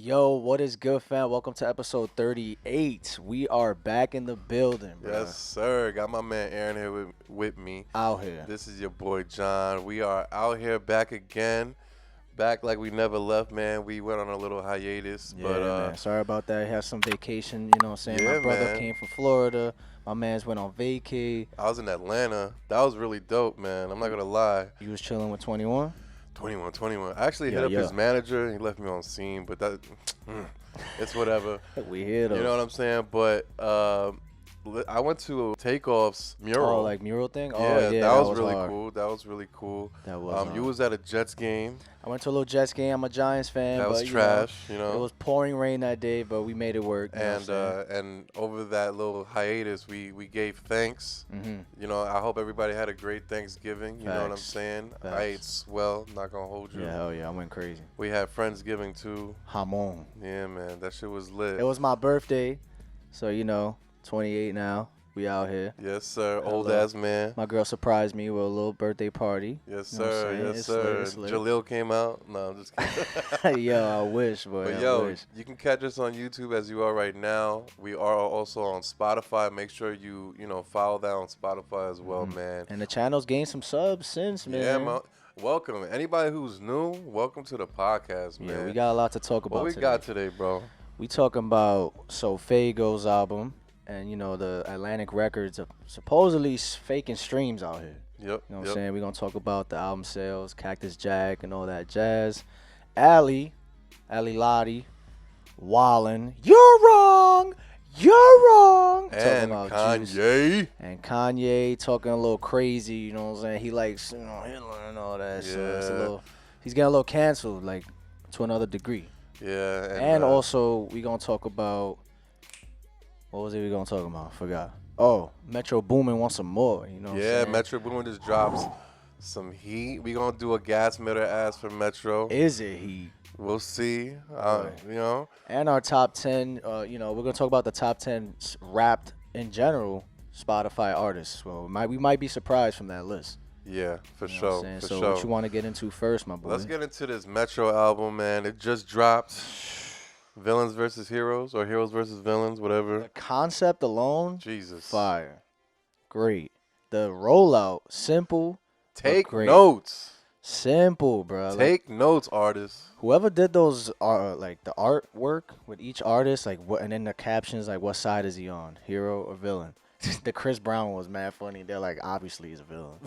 Yo, what is good, fam? Welcome to episode 38. We are back in the building, bro. Yes, sir. Got my man Aaron here with me. Out here. This is your boy John. We are out here back again. Back like we never left, man. We went on a little hiatus. Yeah, but man. Sorry about that. I had some vacation, you know what I'm saying? Yeah, My brother man. came from Florida. My mans went on vacay. I was in Atlanta. That was really dope, man. I'm not going to lie. You was chilling with 21? 21. I actually hit up Yeah. his manager. And he left me on scene, but that it's whatever. We here, though. You know what I'm saying? But I went to Takeoff's mural. Oh, like mural thing? Yeah, Oh, yeah, that was really hard. cool. That was really cool. That was You was at a Jets game. I went to a little Jets game. I'm a Giants fan. That was but, trash, It was pouring rain that day, but we made it work. You know what I'm saying? And over that little hiatus, we gave thanks. Mhm. You know, I hope everybody had a great Thanksgiving. You know what I'm Facts. saying? Facts. I ate swell. Not gonna hold you. Yeah, hell yeah. I went crazy. We had Friendsgiving too. Hamon. Yeah, man, that shit was lit. It was my birthday, so 28 now. We out here. Yes, sir. Hello. Old ass man. My girl surprised me with a little birthday party. Yes, You know what I'm sir. saying? Yes, It's sir. lit, it's lit. Jaleel came out. No, I'm just kidding. Yo, I wish, boy. But I yo, wish. you can catch us on YouTube as you are right now. We are also on Spotify. Make sure you follow that on Spotify as well, man. And the channel's gained some subs since, man. Yeah, man. Welcome. Anybody who's new, welcome to the podcast, man. Yeah, we got a lot to talk about what we today. got today, bro? We talking about SoFaygo's album and, the Atlantic Records of supposedly faking streams out here. Yep. You know what I'm saying? We're going to talk about the album sales, Cactus Jack, and all that jazz. Ali Lotti, Wallin, you're wrong. And Talking about Juice. Kanye. And Kanye talking a little crazy, you know what I'm saying? He likes, Hitler and all that. So it's Yeah. he's getting a little canceled, like, to another degree. Yeah. And also, we going to talk about, what was it we going to talk about? Forgot. Oh, Metro Boomin wants some more, you know what I'm yeah, saying? Metro Boomin just drops some heat. We gonna do a gas meter ass for Metro. Is it he? We'll see. And our top 10, we're going to talk about the top 10 rapped in general Spotify artists. Well, we might be surprised from that list. Yeah, for You know what I'm sure. saying? For So sure. what you want to get into first, my boy? Let's get into this Metro album, man. It just dropped. Villains versus Heroes, or Heroes versus Villains, whatever. The concept alone, Jesus. fire. Great. The rollout, simple. Take great. notes. Simple, bro. Take notes, artists. Whoever did those, like the artwork with each artist, like what, and then the captions, like what side is he on, hero or villain? The Chris Brown one was mad funny. They're like, obviously he's a villain.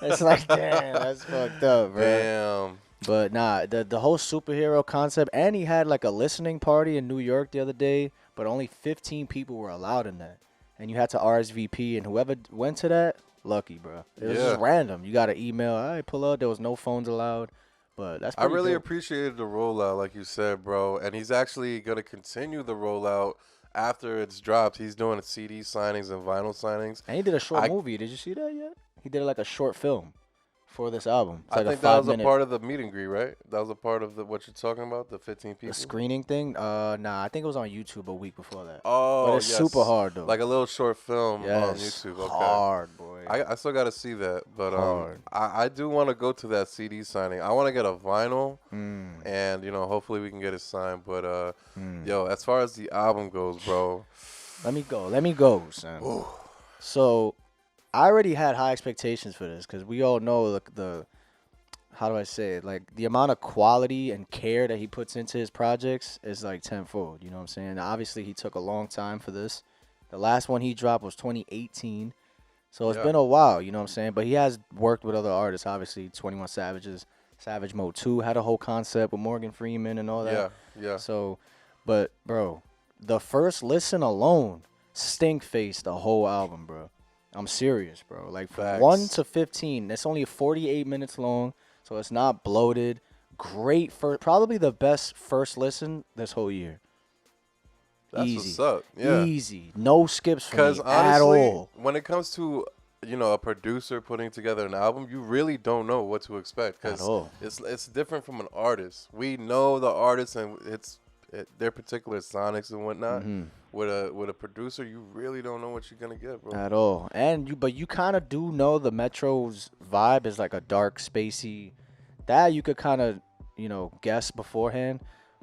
It's like, damn, that's fucked up, bro. Damn. But nah, the whole superhero concept, and he had like a listening party in New York the other day, but only 15 people were allowed in that, and you had to RSVP, and whoever went to that, lucky, bro. It was just random. You got an email, all right, pull up. There was no phones allowed, but that's I pretty really dope. appreciated the rollout, like you said, bro. And he's actually going to continue the rollout after it's dropped. He's doing CD signings and vinyl signings. And he did a short movie. Did you see that yet? He did like a short film for this album. It's I like think a that was a 5-minute part of the meet and greet, right? That was a part of what you're talking about, the 15 people? the screening thing. Nah, I think it was on YouTube a week before that. Oh, But it's yes. super hard though. Like a little short film on Yes, YouTube. Okay. hard, boy. I still got to see that. But Hard. I do want to go to that CD signing. I want to get a vinyl, Mm. and, hopefully we can get it signed. But, yo, as far as the album goes, bro. Let me go, son. Ooh. So, I already had high expectations for this because we all know the how do I say it? Like the amount of quality and care that he puts into his projects is like tenfold. You know what I'm saying? Obviously, he took a long time for this. The last one he dropped was 2018, so it's been a while. You know what I'm saying? But he has worked with other artists. Obviously, 21 Savage's Savage Mode 2 had a whole concept with Morgan Freeman and all that. Yeah. So, but bro, the first listen alone stink faced the whole album, bro. I'm serious, bro. Like from Facts. 1 to 15, it's only 48 minutes long, so it's not bloated. Great for probably the best first listen this whole year. That's Easy. what's up. Yeah. Easy. No skips for me Because at honestly, all. when it comes to a producer putting together an album, you really don't know what to expect At all. it's different from an artist. We know the artist and their particular sonics and whatnot. Mhm. With a producer, you really don't know what you're gonna get, bro. At all. But you kind of do know the Metro's vibe is like a dark, spacey. That you could kind of, guess beforehand.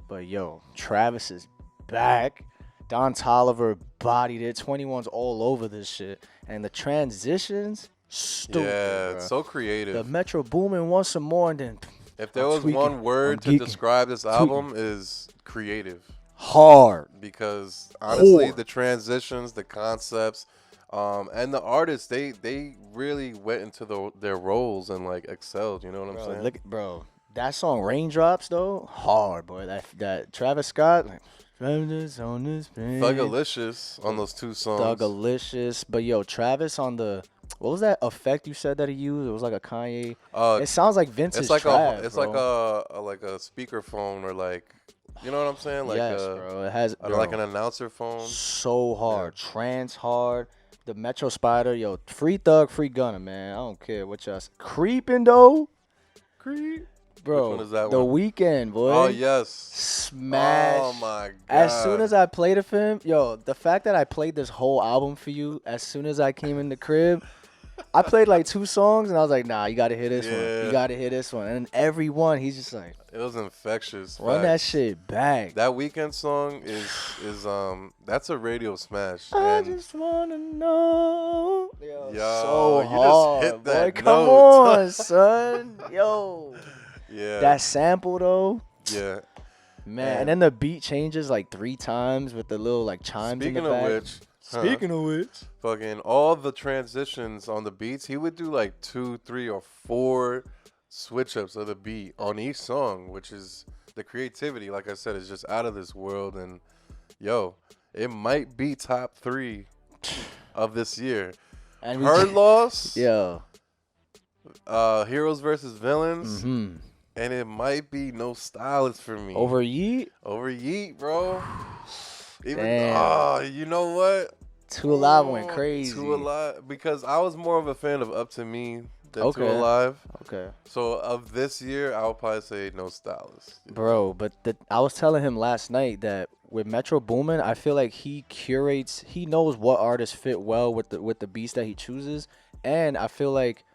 But yo, Travis is back. Don Toliver bodied it. 21's all over this shit. And the transitions, stupid, Yeah, bro. it's so creative. The Metro Boomin wants some more, and then If there was one word to describe this album is creative. Hard. Because honestly, the transitions, the concepts, and the artists, they really went into their roles and like excelled. You know what I'm saying? Look, bro, that song Raindrops though, hard, boy. That Travis Scott, like, on this Thugalicious on those two songs. Thugalicious, but yo, Travis on the. What was that effect you said that he used? It was like a Kanye. It sounds like Vince's It's like trap, it's bro. like a speakerphone or like, you know what I'm saying? Like yes, bro. It has like an announcer phone. So hard, trance hard. The Metro Spider, yo, free Thug, free Gunna, man. I don't care what y'all. Creeping though, bro. Which one is that The one? Weekend, boy. Oh yes, smash. Oh my god. As soon as I played it for him, yo, the fact that I played this whole album for you as soon as I came in the crib. I played like 2 songs and I was like, nah, you gotta hear this one. You gotta hear this one. And every one, he's just like, it was infectious. Run that shit back. That Weekend song is that's a radio smash. I just wanna know. Yo, so you hard, just hit that boy. note. Come on, son. Yo. Yeah. That sample though. Yeah. Man, and then the beat changes like 3 times with the little like chimes in the back. Speaking of which, fucking all the transitions on the beats, he would do like 2, 3, or 4 switch ups of the beat on each song, which is the creativity. Like I said, is just out of this world. And yo, it might be top 3 of this year. And Her Loss, yo, Heroes versus Villains, mm-hmm. and it might be No Stylist for me. Over Yeet, bro. Even you know what? Too Alive went crazy. Too Alive, because I was more of a fan of Up to Me than Too Alive. Okay. So of this year, I would probably say No Stylist. Bro, but I was telling him last night that with Metro Boomin, I feel like he curates. He knows what artists fit well with the beats that he chooses, and I feel like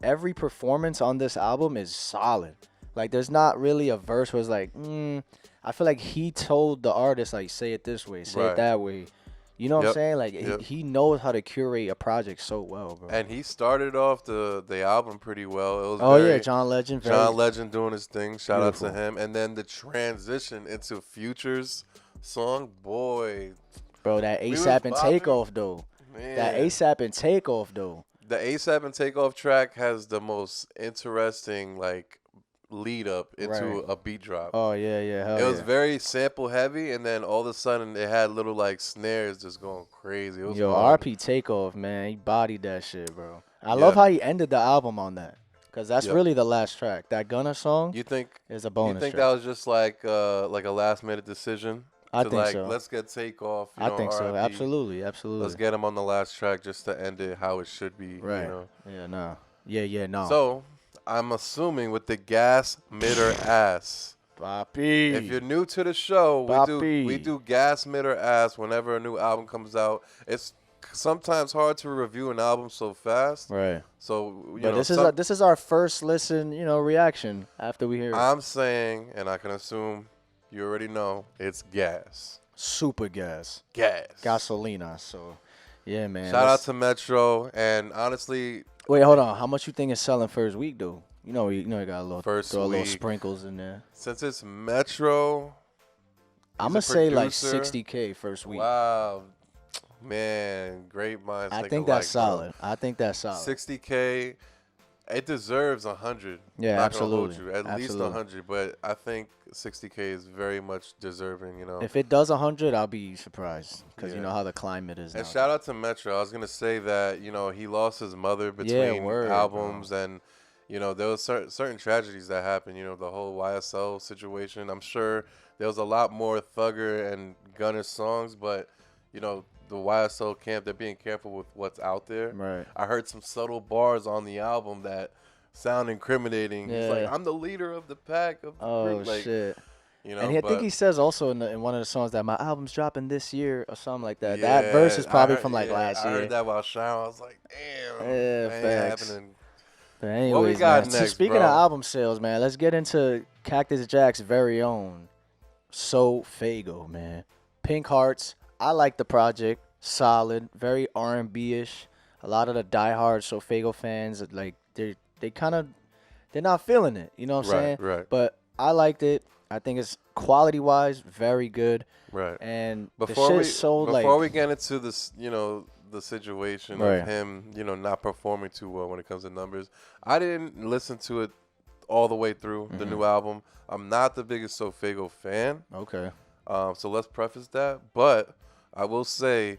every performance on this album is solid. Like, there's not really a verse where it's like, I feel like he told the artist, like, say it this way, say it that way. You know what I'm saying? Like, he knows how to curate a project so well, bro. And he started off the album pretty well. It was John Legend. John Legend doing his thing. Shout out to him. And then the transition into Future's song, boy. Bro, that ASAP and Takeoff, though. Man. That ASAP and Takeoff, though. The ASAP and Takeoff track has the most interesting, like, lead up into a beat drop. Oh yeah. It was very sample heavy, and then all of a sudden it had little like snares just going crazy. It was RP Takeoff, man, he bodied that shit, bro. I love how he ended the album on that, because that's really the last track. That Gunna song, you think is a bonus. You think track. that was just like a last minute decision? I think so. Let's get Takeoff. I think so. Absolutely. Let's get him on the last track just to end it how it should be. Right. You know? Yeah, no. So I'm assuming with the gas, mid, or ass. Papi. If you're new to the show, we do gas, mid, or ass whenever a new album comes out. It's sometimes hard to review an album so fast. Right. So this is our first listen, reaction after we hear it. I'm saying, and I can assume you already know, it's gas. Super gas. Gasolina. So, yeah, man. Shout out to Metro, and honestly. Wait, hold on. How much you think it's selling first week, though? You got a little little sprinkles in there. Since it's Metro, I'm gonna say like $60K first week. Wow, man, great minds. I think that's solid. I think that's solid. $60K, it deserves 100. Yeah, absolutely. At least 100, but I think $60K is very much deserving. If it does 100, I'll be surprised because you know how the climate is. And shout out to Metro. I was gonna say that he lost his mother between albums, and there was certain tragedies that happened. The whole YSL situation. I'm sure there was a lot more Thugger and Gunner songs, but the YSL camp, they're being careful with what's out there. Right. I heard some subtle bars on the album that sound incriminating. Yeah. He's like, I'm the leader of the pack. Shit. And I think he says also in one of the songs that my album's dropping this year or something like that. That verse is probably from last year. I heard that while showering. I was like, damn. Yeah, facts. Happening. But anyways, what we got next, next, speaking of album sales, man, let's get into Cactus Jack's very own SoFaygo, man. Pink Hearts. I like the project. Solid, very R&B-ish. A lot of the diehard SoFaygo fans, like they kind of they're not feeling it. You know what I'm saying? Right. But I liked it. I think it's quality-wise very good. Right. And the Before shit we is so before like we get into this, the situation Right. of him, not performing too well when it comes to numbers, I didn't listen to it all the way through the new album. I'm not the biggest SoFaygo fan, okay. so let's preface that. But I will say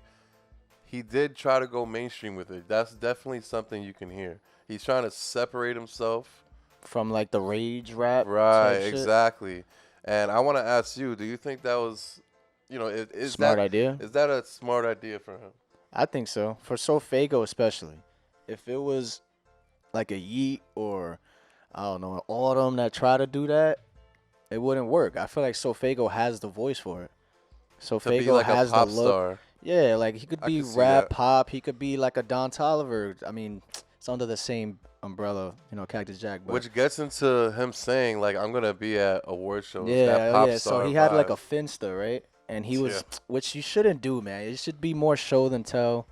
he did try to go mainstream with it. That's definitely something you can hear. He's trying to separate himself. From like the rage rap. Right, type shit. exactly. And I want to ask you, do you think that was, is Smart that idea. is that a smart idea for him? I think so. For SoFaygo especially. If it was like a Yeet or I don't know, an Autumn that try to do that, it wouldn't work. I feel like SoFaygo has the voice for it. To be SoFaygo like has a pop the look. star. Yeah, like he could I be can see rap, that. pop. He could be like a Don Toliver. I mean, it's under the same umbrella, Cactus Jack. But Which gets into him saying, like, I'm going to be at award shows. yeah, that pop yeah. star So he had like vibe. a Finsta, right? And he was, Yeah. which you shouldn't do, man. It should be more show than tell.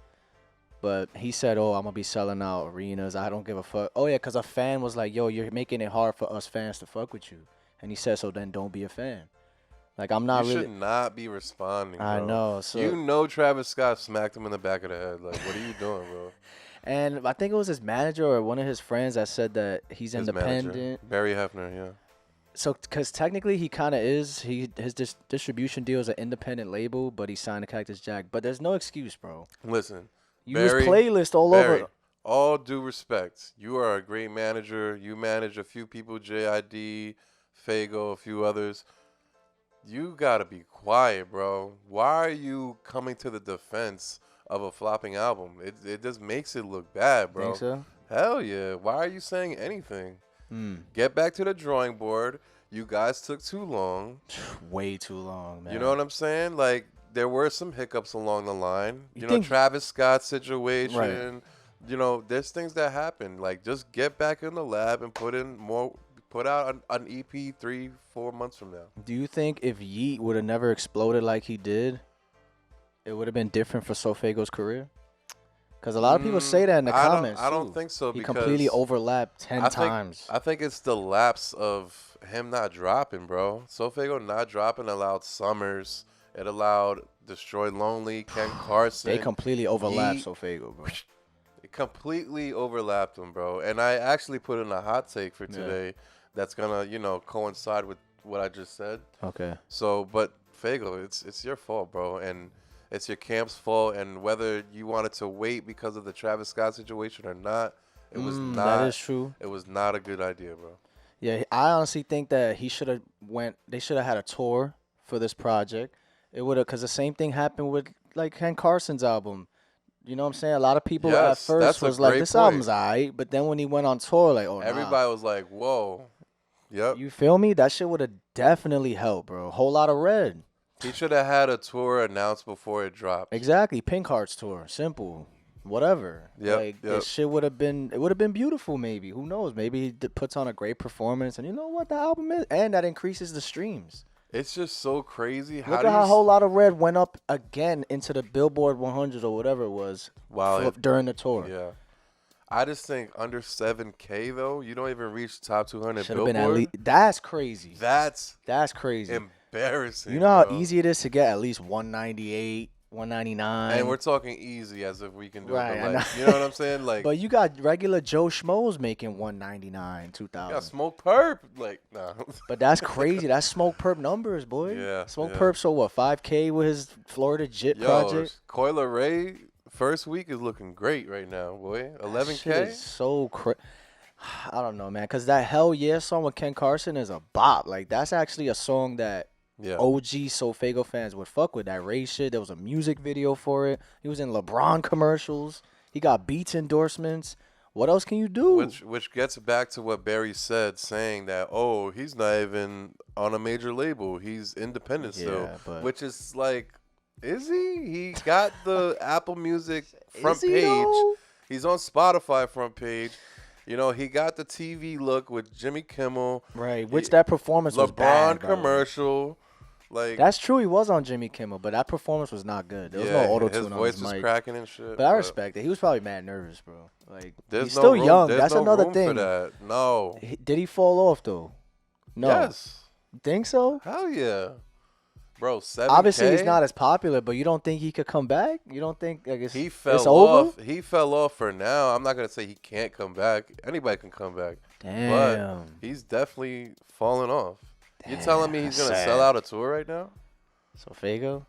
But he said, "Oh, I'm gonna be selling out arenas. I don't give a fuck." Oh yeah, because a fan was like, "Yo, you're making it hard for us fans to fuck with you." And he said, "So then don't be a fan." Like I'm not You really. should not be responding, bro. I know. So You know Travis Scott smacked him in the back of the head. Like, what are you doing, bro? and I think it was his manager or one of his friends that said that he's His manager, independent. Barry Hefner, yeah. So, because technically he kind of is. His distribution deal is an independent label, but he signed to Cactus Jack. But there's no excuse, bro. Listen, You Barry, use playlist all Barry, over. all due respect, you are a great manager. You manage a few people, JID, Fago, a few others. You gotta be quiet, bro. Why are you coming to the defense of a flopping album? It just makes it look bad, bro. Think so? Hell yeah. Why are you saying anything? Get back to the drawing board. You guys took too long. Way too long, man. You know what I'm saying? Like, there were some hiccups along the line. You You think- know, Travis Scott situation. Right. You know, there's things that happen. Like, just get back in the lab and put out an EP 3-4 months from now. Do you think if Yeet would have never exploded like he did, it would have been different for SoFaygo's career? Because a lot of people say that in the comments. I don't too. think so. He because completely overlapped 10 times. I think it's the lapse of him not dropping, bro. SoFaygo not dropping allowed Summers. It allowed Destroy Lonely, Ken Carson. They completely overlapped Yeet. SoFaygo, bro. It completely overlapped them, bro. And I actually put in a hot take for today that's going to, coincide with what I just said. Okay. So, but Fago, it's your fault, bro. And it's your camp's fault. And whether you wanted to wait because of the Travis Scott situation or not, it was not. That is true. It was not a good idea, bro. Yeah, I honestly think that he should have they should have had a tour for this project. It would have, because the same thing happened with like Ken Carson's album. You know what I'm saying? A lot of people at Yes, first that's a was like, great this point. album's alright, but then when he went on tour, like, oh, Everybody was like, whoa. Yep. You feel me? That shit would have definitely helped, bro. Whole lot of red. He should have had a tour announced before it dropped. Exactly. Pink Hearts tour. Simple. Whatever. Yep, Like, yep. this shit would have been, it would have been beautiful maybe. Who knows? Maybe he puts on a great performance, and you know what the album is? And that increases the streams. It's just so crazy. Look at how a whole lot of red went up again into the Billboard 100 or whatever it was during the tour. Yeah. I just think under 7K, though, you don't even reach top 200 Should have Billboard. been at least. That's crazy. That's crazy. embarrassing. You know how bro. easy it is to get at least 198, 199. And we're talking easy as if we can do Right, it. I But know. like, you know what I'm saying? Like, But you got regular Joe Schmoes making 199, 2000. you got Smoke Perp. Like, nah. But that's crazy. That's Smoke Perp numbers, boy. Yeah, Smoke yeah. Perp, so what, 5K with his Florida Jit Yo, project? Coil Ray, first week is looking great right now, boy. That 11K? shit is so crazy. I don't know, man, because that Hell Yeah song with Ken Carson is a bop. Like, that's actually a song that Yeah. OG SoFaygo fans would fuck with. That Ray shit. There was a music video for it. He was in LeBron commercials. He got Beats endorsements. What else can you do? Which gets back to what Barry said, saying that, oh, he's not even on a major label. He's independent still. Yeah, but- Which is like, is he? He got the Apple Music front Is he, page. though? He's on Spotify front page. You know, he got the TV look with Jimmy Kimmel. Right, which that performance was LeBron bad, by the way. commercial. Like That's true. He was on Jimmy Kimmel, but that performance was not good. There was no auto his tune on voice his was mic. cracking and shit. But I respect it. He was probably mad nervous, bro. Like There's he's no still room, young. there's That's no another room thing. For that. No. Did he fall off though? No. Yes. Think so? Hell yeah. Bro, 7K? Obviously, he's not as popular, but you don't think he could come back? You don't think like He it's fell over? off. He fell off for now. I'm not gonna say he can't come back. Anybody can come back. Damn. But he's definitely falling off. You telling me he's gonna sad. sell out a tour right now? SoFaygo?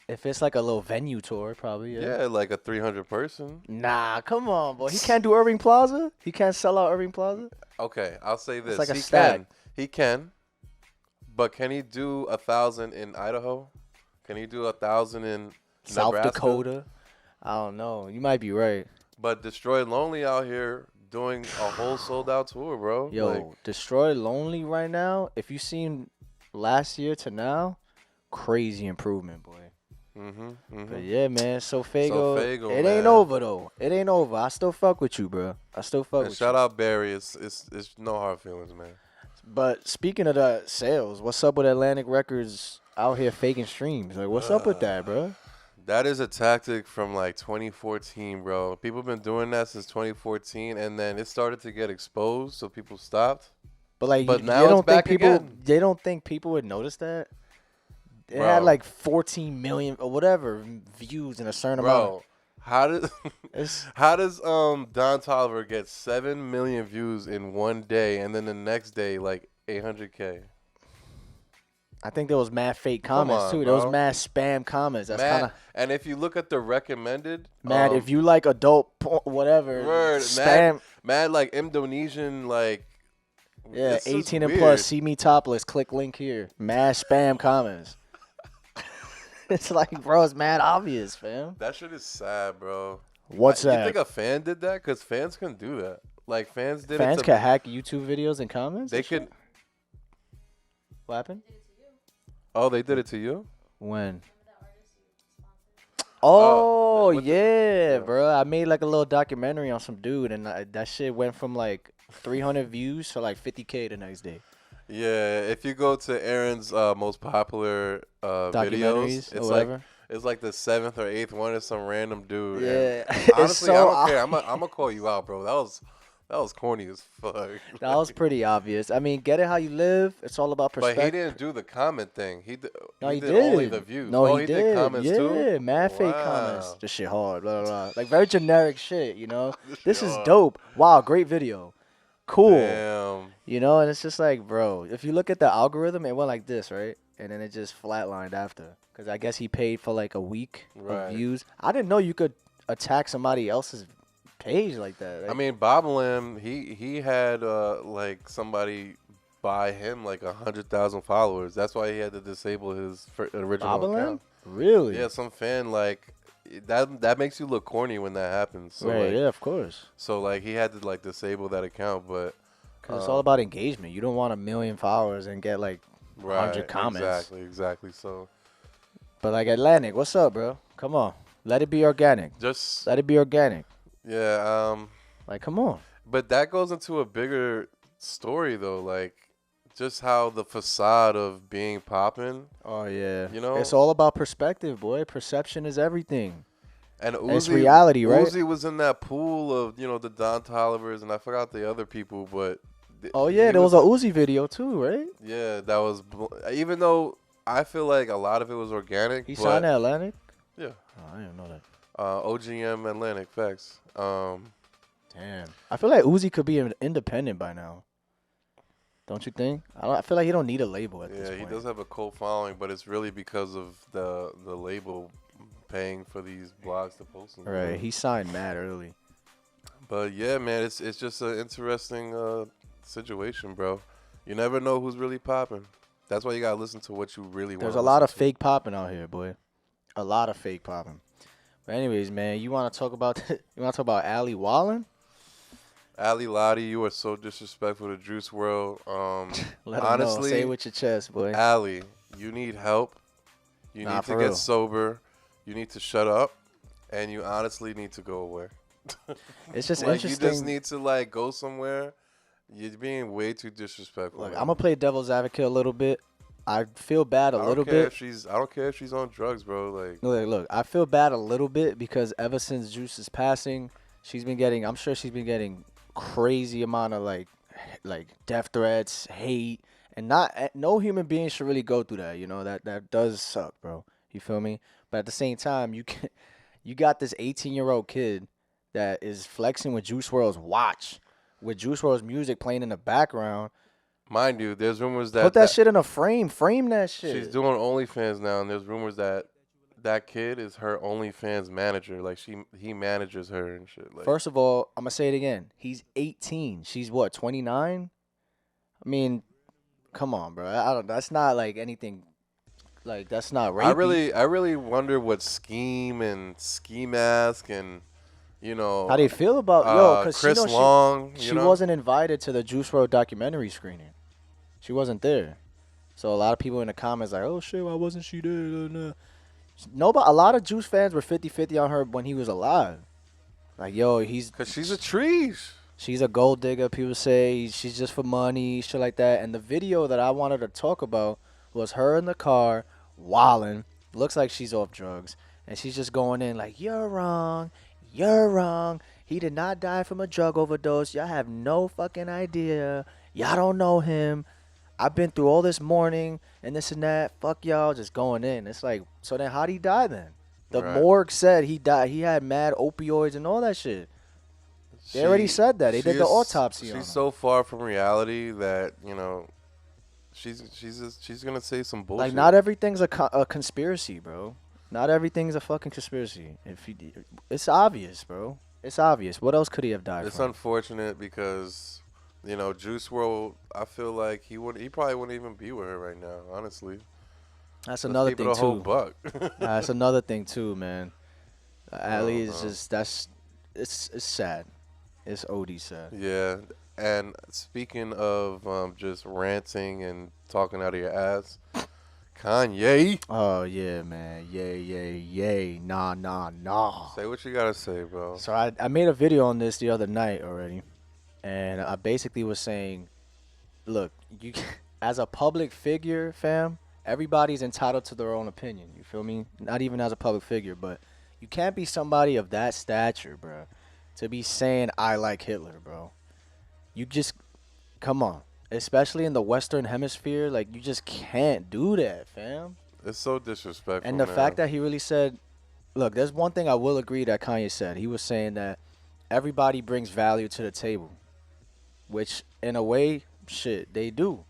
If it's like a little venue tour, probably. Yeah, like a 300 person. Nah, come on, boy. He can't do Irving Plaza? He can't sell out Irving Plaza? Okay, I'll say this. like a he stack. can. He can. But can he do 1,000 in Idaho? Can he do 1,000 in South Nebraska? Dakota? I don't know. You might be right. But Destroy Lonely out here doing a whole sold out tour, bro. Yo, Like, Destroy Lonely right now, if you seen last year to now, crazy improvement, boy. But yeah, man, SoFaygo, SoFaygo, it man. ain't over though. It ain't over. I still fuck with you, bro. I still fuck And with shout you. out Barry. It's no hard feelings, man. But speaking of the sales, what's up with Atlantic Records out here faking streams? Like, what's up with that, bro? That is a tactic from like 2014, bro. People been doing that since 2014, and then it started to get exposed, so people stopped. But like, But you now don't it's back think people? again. They don't think people would notice that. It Bro. had like 14 million or whatever views in a certain amount. Bro, how does It's how does Don Toliver get 7 million views in one day, and then the next day like 800K? I think there was mad fake Come comments on, too. There was bro. mad spam comments. That's Mad, kind of and if you look at the recommended, mad. If you like adult whatever word, spam, mad like Indonesian, like yeah, it's just 18 and weird. plus. See me topless. Click link here. Mad spam comments. It's like, bro, it's mad obvious, fam. That shit is sad, bro. What's You that? think a fan did that? Because fans can do that. Like fans did Fans it. can hack YouTube videos and comments. They and shit? could. What happened? Oh, they did it to you? When? Oh with the- yeah, yeah. bro. I made like a little documentary on some dude, and that shit went from like 300 views to like 50K the next day. Yeah. If you go to Aaron's most popular Documentaries videos, or it's whatever. it's like the 7th or 8th one. Is some random dude. Yeah, And it's honestly, so I don't care. I'm gonna call you out, bro. That was corny as fuck. That was pretty obvious. I mean, get it how you live. It's all about But perspective. he didn't do the comment thing. No, he did only did. the views. No, Oh, he did. did comments yeah, too. mad fake comments. Wow. This shit hard. Blah, blah, blah. Like very generic shit, you know. This shit is hard. dope. Wow, great video. Cool. Damn. You know, and it's just like, bro, if you look at the algorithm, it went like this, right? And then it just flatlined after. Because I guess he paid for like a week Right. of views. I didn't know you could attack somebody else's page like that. Like, I mean, Bob Lamb, he had like somebody buy him like 100,000 followers. That's why he had to disable his original Bobbling? account. Really? Yeah, some fan like that makes you look corny when that happens. So right, like, yeah, of course. so like he had to like disable that account, but Because it's all about engagement. You don't want 1 million followers and get like 100 comments. Exactly. So But like Atlantic, what's up, bro? Come on. Let it be organic. just Let it be organic. yeah, Like, come on. but that goes into a bigger story though, like just how the facade of being poppin'. Oh, yeah. You know? It's all about perspective, boy. Perception is everything. And It's Uzi, reality, right? Uzi was in that pool of, the Don Tollivers, and I forgot the other people, but Oh, yeah. he There was a Uzi video, too, right? yeah, that was even though I feel like a lot of it was organic. He but, signed to Atlantic? Yeah, Oh, I didn't know that. OGM Atlantic facts. Damn. I feel like Uzi could be independent by now. Don't you think? I feel like he don't need a label at this Yeah, point. he does have a cult following, but it's really because of the label paying for these blogs to post them. Right. He signed mad early. But yeah, man, it's just an interesting situation, bro. You never know who's really popping. That's why you gotta listen to what you really want. There's a lot of fake popping out here, boy. A lot of fake popping. But anyways, man, you want to talk about Ali Wallen? Ali Lotti, you are so disrespectful to Juice WRLD. Let him honestly, know. Say it with your chest, boy. Ali, you need help. You Nah, need to for get real. sober. You need to shut up, and you honestly need to go away. It's just like interesting. you just need to like go somewhere. You're being way too disrespectful. Look, man. I'm gonna play devil's advocate a little bit. I feel bad a little bit. I don't care if she's on drugs, bro. Like, Look, I feel bad a little bit because ever since Juice's passing, she's been getting. I'm sure she's been getting crazy amount of like death threats, hate, and no human being should really go through that. You know that does suck, bro. You feel me? But at the same time, you got this 18-year-old kid that is flexing with Juice WRLD's watch, with Juice WRLD's music playing in the background. mind you, there's rumors that Put that shit in a frame. Frame that shit. she's doing OnlyFans now, and there's rumors that that kid is her OnlyFans manager. Like he manages her and shit. Like, First of all, I'm gonna say it again. He's 18. She's what, 29? I mean, come on, bro. I don't. That's not like anything. Like that's not rapey. I really wonder what Scheme and Ski Mask and How do you feel about Because Chris Long. she wasn't invited to the Juice WRLD documentary screening. She wasn't there. So a lot of people in the comments like, oh shit, why wasn't she there? Nobody. A lot of Juice fans were 50-50 on her when he was alive. Like, because she's a tree. She's a gold digger. People say she's just for money, shit like that. And the video that I wanted to talk about was her in the car, wilding. Looks like she's off drugs. And she's just going in like, you're wrong. You're wrong. He did not die from a drug overdose. Y'all have no fucking idea. Y'all don't know him. I've been through all this mourning and this and that. Fuck y'all, just going in. It's like, so then how'd he die then? The morgue said he died. He had mad opioids and all that shit. They already said that. They did the autopsy on him. She's so far from reality that, she's gonna say some bullshit. Like, not everything's a conspiracy, bro. Not everything's a fucking conspiracy. It's obvious, bro. It's obvious. What else could he have died It's from? unfortunate because, Juice WRLD, I feel like he probably wouldn't even be with her right now, honestly. That's another thing, whole too. buck. That's another thing, too, man. Ali is just, it's sad. It's OD sad. Yeah. And speaking of just ranting and talking out of your ass, Kanye. Oh, yeah, man. Yay. Nah. Say what you gotta say, bro. So I made a video on this the other night already. And I basically was saying, look, you as a public figure, fam, everybody's entitled to their own opinion. You feel me? Not even as a public figure, but you can't be somebody of that stature, bro, to be saying I like Hitler, bro. You just, come on. Especially in the Western Hemisphere, like, you just can't do that, fam. It's so disrespectful, And the fact that he really said, look, there's one thing I will agree that Kanye said. He was saying that everybody brings value to the table, which in a way, shit, they do.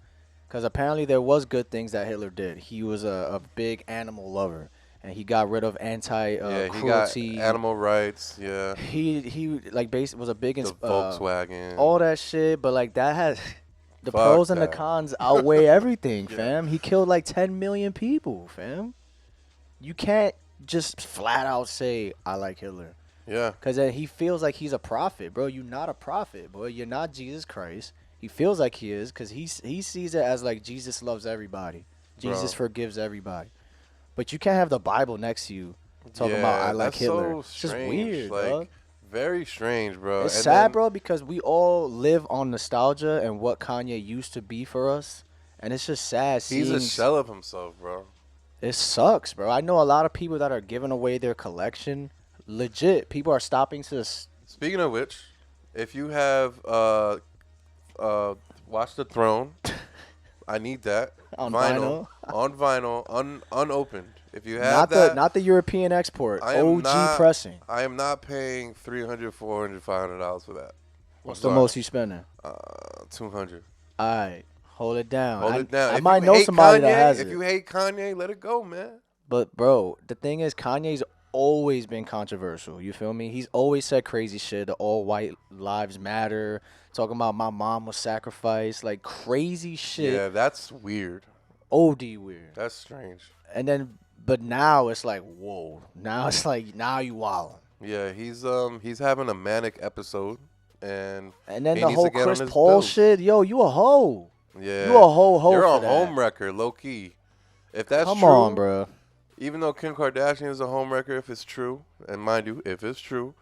Because apparently there was good things that Hitler did. He was a big animal lover, and he got rid of cruelty. He got animal rights, yeah. He like basically was a big Volkswagen. All that shit, but like that has the pros and the cons outweigh everything, fam. He killed like 10 million people, fam. You can't just flat out say I like Hitler. Yeah. Because then he feels like he's a prophet, bro. You're not a prophet, boy. You're not Jesus Christ. He feels like he is because he sees it as like Jesus loves everybody. Jesus forgives everybody. But you can't have the Bible next to you talking about I like Hitler. So it's just strange. weird, like, bro. Very strange, bro. It's sad, bro, because we all live on nostalgia and what Kanye used to be for us. And it's just sad seeing. He's a shell of himself, bro. It sucks, bro. I know a lot of people that are giving away their collection. Legit, people are stopping to this. Speaking of which, if you have Watch the Throne, I need that on vinyl. On vinyl, unopened. If you have not the European export, OG pressing. I am not paying $300, $400, $500 for that. What's the most you spending? $200. All right, hold it down. Hold it down. I might know somebody that has it. If you hate Kanye, let it go, man. But bro, the thing is, Kanye's always been controversial. You feel me? He's always said crazy shit. The all white lives matter. Talking about my mom was sacrificed. Like crazy shit. Yeah, that's weird. OD weird. That's strange. And then, but now it's like, whoa. Now it's like, now you wildin'. Yeah, he's having a manic episode, and then the whole Chris Paul shit. Yo, you a hoe. Yeah, you a hoe. You're a homewrecker, low key. If that's true, come on, bro. Even though Kim Kardashian is a homewrecker, if it's true, and mind you, if it's true,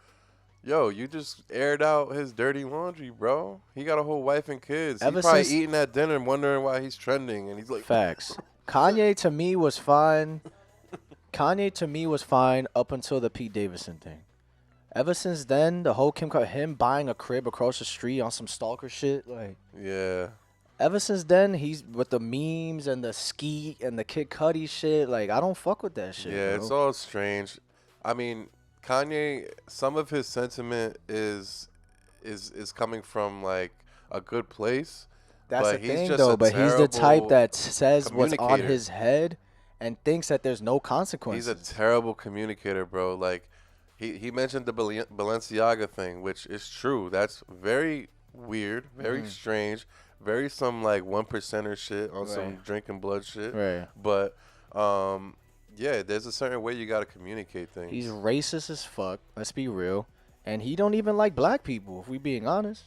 yo, you just aired out his dirty laundry, bro. He got a whole wife and kids. He's probably eating at dinner and wondering why he's trending, and he's like, facts. Kanye to me was fine. Kanye to me was fine up until the Pete Davidson thing. Ever since then, the whole him buying a crib across the street on some stalker shit, like. Yeah. Ever since then, he's with the memes and the ski and the Kid Cudi shit. Like, I don't fuck with that shit. Yeah, bro. it's all strange. I mean, Kanye, some of his sentiment is coming from like a good place. That's but the he's thing, just though. a But he's the type terrible that says what's on communicator. his head and thinks that there's no He's consequences. a terrible communicator, bro. Like, he mentioned the Balenciaga thing, which is true. That's very weird, very strange, very some like 1%er shit on some drinking blood shit. Right. But yeah, there's a certain way you gotta communicate things. He's racist as fuck. Let's be real. And he don't even like black people, if we being honest.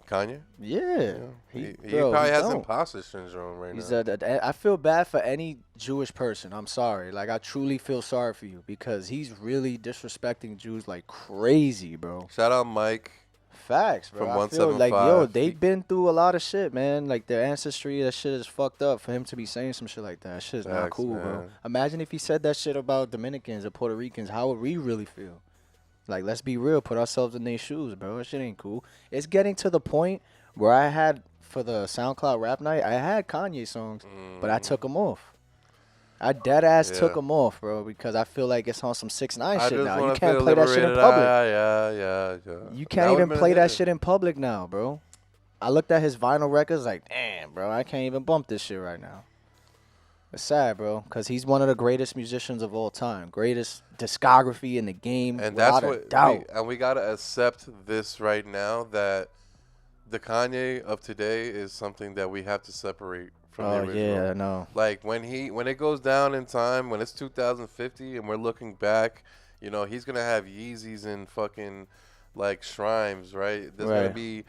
Kanye? Yeah. He bro, probably has don't. imposter syndrome right He's now. I feel bad for any Jewish person. I'm sorry. Like, I truly feel sorry for you because he's really disrespecting Jews like crazy, bro. Shout out Mike. Facts, bro. From I feel like, yo, 175. they've been through a lot of shit, man. Like, their ancestry, that shit is fucked up for him to be saying some shit like that. That shit is not Facts, cool, bro. man. Imagine if he said that shit about Dominicans or Puerto Ricans. How would we really feel? Like, let's be real. Put ourselves in their shoes, bro. That shit ain't cool. It's getting to the point where I had, for the SoundCloud rap night, I had Kanye songs, but I took them off. I dead ass took them off, bro, because I feel like it's on some 6ix9ine shit now. You can't play that shit in public. Yeah. You can't even play that shit in public now, bro. I looked at his vinyl records like, damn, bro, I can't even bump this shit right now. It's sad, bro, because he's one of the greatest musicians of all time. Greatest discography in the game, And without that's a what doubt. we gotta accept this right now, that the Kanye of today is something that we have to separate from the original. Yeah, I know. Like, when it goes down in time, when it's 2050 and we're looking back, you know, he's gonna have Yeezys and fucking like shrines, right? There's gonna be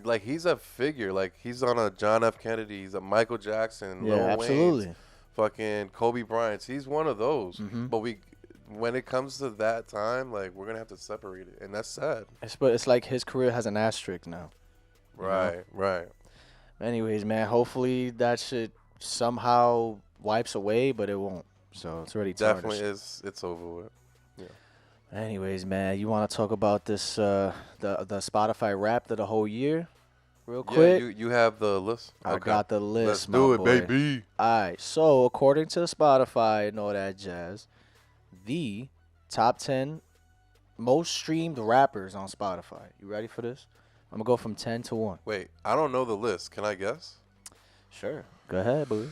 like, he's a figure. Like, he's on a John F. Kennedy, he's a Michael Jackson, Lil absolutely. Wayne's, fucking Kobe Bryant. He's one of those. But when it comes to that time, like, we're gonna have to separate it, and that's sad. It's like his career has an asterisk now. Right. Anyways, man, hopefully that shit somehow wipes away, but it won't. So it's already tarnished. Definitely it's over with. Anyways, man, you want to talk about this the Spotify Wrapped of the whole year real quick? Yeah, you have the list? I got the list, Let's do it, boy. baby. All right, so according to Spotify and all that jazz, the top 10 most streamed rappers on Spotify. You ready for this? I'm going to go from 10 to 1. Wait, I don't know the list. Can I guess? Sure. Go ahead, boo.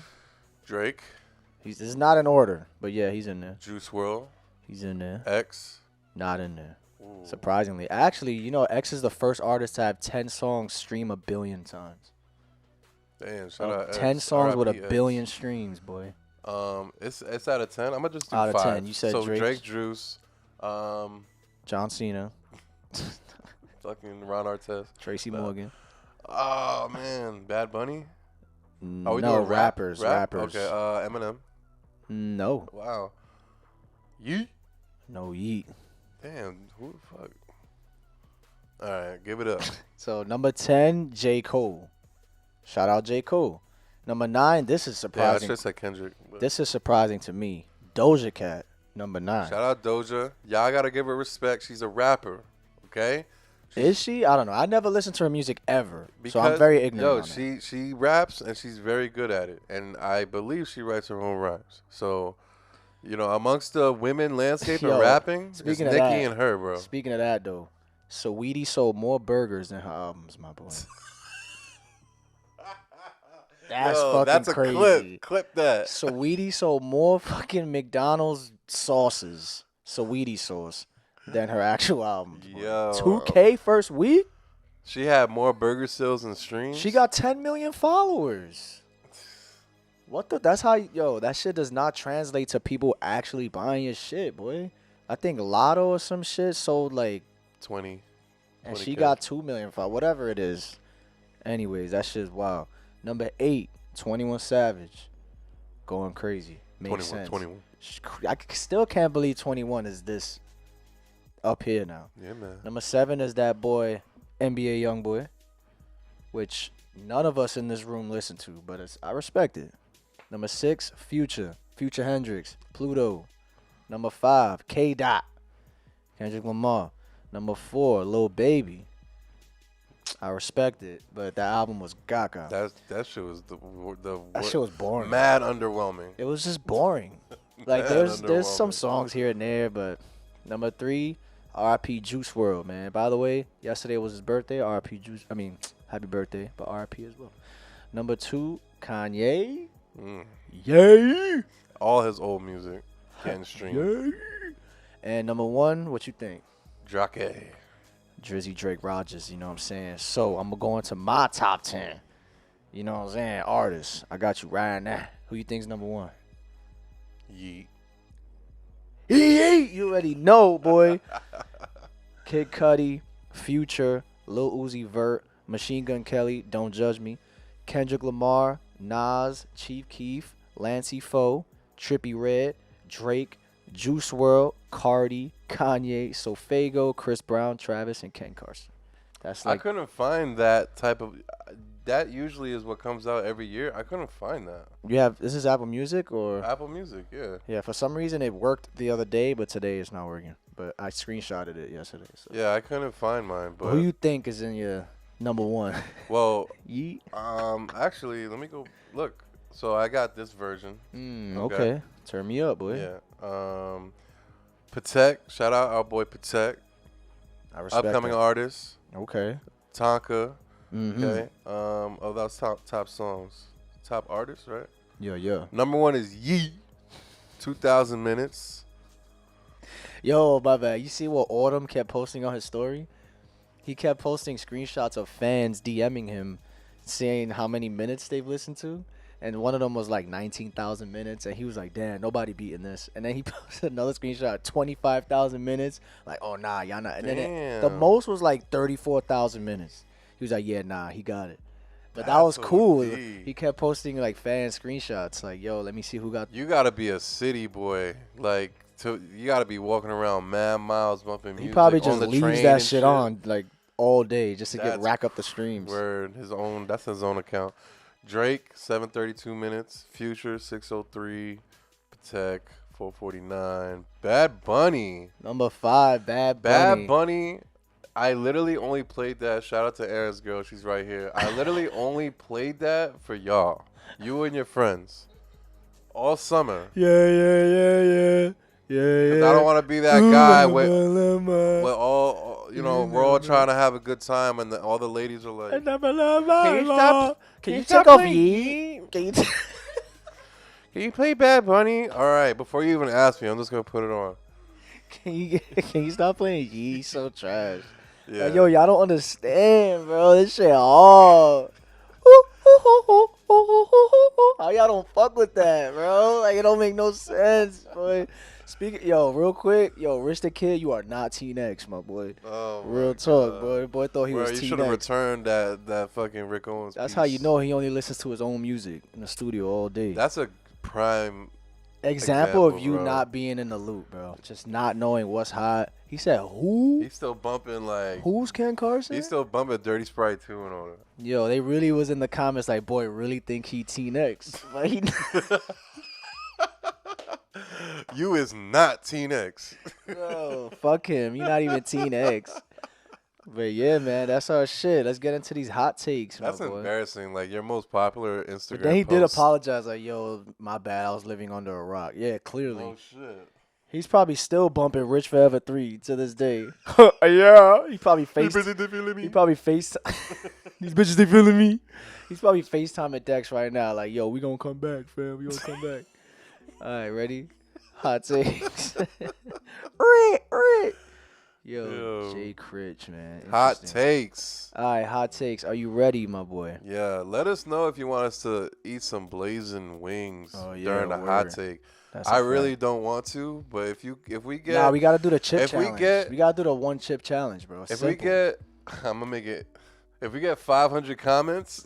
Drake. This is not in order, but yeah, he's in there. Juice WRLD. He's in there. X. Not in there. Ooh. Surprisingly. Actually, you know, X is the first artist to have 10 songs stream 1 billion times. Damn, shout out X. 10 songs with RIP 1 billion streams, boy. It's out of 10. I'm gonna just do Out of 5. 10. You said so Drake. Juice, John Cena. fucking Ron Artest, Tracy Morgan. Oh man, Bad Bunny. No, we doing rap? rappers. Okay, Eminem. No. Wow. Yeet. No Yeet. Damn, who the fuck? All right, give it up. So, number 10, J. Cole. Shout out J. Cole. Number 9, this is Yeah, I surprising. should say Kendrick. This is surprising to me. Doja Cat, number 9. Shout out Doja. Y'all gotta give her respect. She's a rapper, okay? Is she? I don't know. I never listened to her music ever, so I'm very ignorant. She raps and she's very good at it, and I believe she writes her own rhymes. So, you know, amongst the women landscape and rapping, it's Nicki and her, bro. Speaking of that, though, Saweetie sold more burgers than her albums, my boy. That's crazy. Clip. Clip that. Saweetie sold more fucking McDonald's sauces, Saweetie sauce, than her actual albums. Yo. 2K first week? She had more burger sales and streams. She got 10 million followers. What the? That's how, that shit does not translate to people actually buying your shit, boy. I think Lotto or some shit sold like 20. And she got 2 million followers, whatever it is. Anyways, that shit's wild. Number 8, 21 Savage. Going crazy. Makes sense. 21. I still can't believe 21 is this up here now. Yeah, man. Number 7 is that boy, NBA Youngboy, which none of us in this room listen to, but I respect it. Number 6, Future Hendrix, Pluto. Number 5, K. Dot, Kendrick Lamar. Number 4, Lil Baby. I respect it, but that album was gaga. That shit was That shit was boring. mad underwhelming. It was just boring. Like there's some songs here and there, but number 3, R.I.P. Juice WRLD, man. By the way, yesterday was his birthday. R.I.P. Juice. I mean, happy birthday, but R.I.P. as well. Number 2, Kanye. Yay! All his old music getting streamed. Yay! And number 1, what you think? Drake. Drizzy, Drake, Rogers. You know what I'm saying? So I'm gonna go into my top 10. You know what I'm saying? Artists. I got you right now. Who you think's number 1? Yeet. Yeet! You already know, boy. Kid Cudi, Future, Lil Uzi Vert, Machine Gun Kelly, Don't Judge Me, Kendrick Lamar, Nas, Chief Keef, Lancey Foe, Trippie Redd, Drake, Juice WRLD, Cardi, Kanye, SoFaygo, Chris Brown, Travis, and Ken Carson. That's like I couldn't find that type of. That usually is what comes out every year. I couldn't find that. you have. This is Apple Music or Apple Music, yeah. yeah. For some reason it worked the other day, but today it's not working. But I screenshotted it yesterday. So. Yeah, I couldn't find mine. But Who you think is in your number 1? well, Yeet. actually, let me go look. So I got this version. Okay. Turn me up, boy. Yeah. Patek. Shout out our boy Patek. I respect Upcoming that. artist. Okay. Tonka. Mm-hmm. Okay. Oh, that's top songs. Top artists, right? Yeah. Number 1 is Yee. 2,000 minutes. Yo, my bad. You see what Autumn kept posting on his story? He kept posting screenshots of fans DMing him saying how many minutes they've listened to. And one of them was like 19,000 minutes. And he was like, damn, nobody beating this. And then he posted another screenshot, 25,000 minutes. Like, oh, nah, y'all not. And then the most was like 34,000 minutes. He was like, yeah, nah, he got it. But that was cool. OD. He kept posting like fan screenshots. Like, yo, let me see who got. You gotta be a city boy. Like, you gotta be walking around mad miles bumping music. He probably on just the leaves train that and shit on like all day just to That's rack up the streams. That's his own account. Drake, 732 minutes. Future, 603. Patek, 449. Bad Bunny. Number 5, Bad Bunny. Bad Bunny. I literally only played that. Shout out to Aaron's girl. She's right here. I literally only played that for y'all. You and your friends. All summer. Yeah. 'Cause I don't want to be that guy with all, we're all trying to have a good time and all the ladies are like, Can you take off ye? Can you play Bad Bunny? All right, before you even ask me, I'm just going to put it on. can you stop playing ye? So trash. Yeah. Like, yo, y'all don't understand, bro. This shit hard. How y'all don't fuck with that, bro? Like, it don't make no sense, boy. Real quick, Rich the Kid, you are not Teen X, my boy. Oh, Real talk, boy. Boy thought he bro, was you Teen should have X. returned that fucking Rick Owens That's piece. how you know he only listens to his own music in the studio all day. That's a prime example of you bro. not being in the loop, bro. Just not knowing what's hot. He said, who? He's still bumping like. Who's Ken Carson? He's still bumping Dirty Sprite 2 and all that. Yo, they really was in the comments like, boy, really think he Teen X. Like, he You is not Teen X. Bro, fuck him. You're not even Teen X. But yeah, man, that's our shit. Let's get into these hot takes, That's my boy. embarrassing. Like, your most popular Instagram But then he did post. apologize, like, yo, my bad. I was living under a rock. Yeah, clearly. Oh, shit. He's probably still bumping Rich Forever 3 to this day. Yeah. He probably These bitches, they feeling me? He probably face. These bitches, they feeling me. He's probably FaceTime at Dex right now, like, yo, we gonna come back, fam. We gonna come back. All right, ready? Hot takes. Yo, Jay Critch, man. Hot Interesting. takes. All right, hot takes. Are you ready, my boy? Yeah, let us know if you want us to eat some blazing wings during the hot take. I really don't want to, but if we get Nah, we gotta do the chip challenge. we gotta do the one chip challenge, bro. If we get I'm gonna make it if we get 500 comments,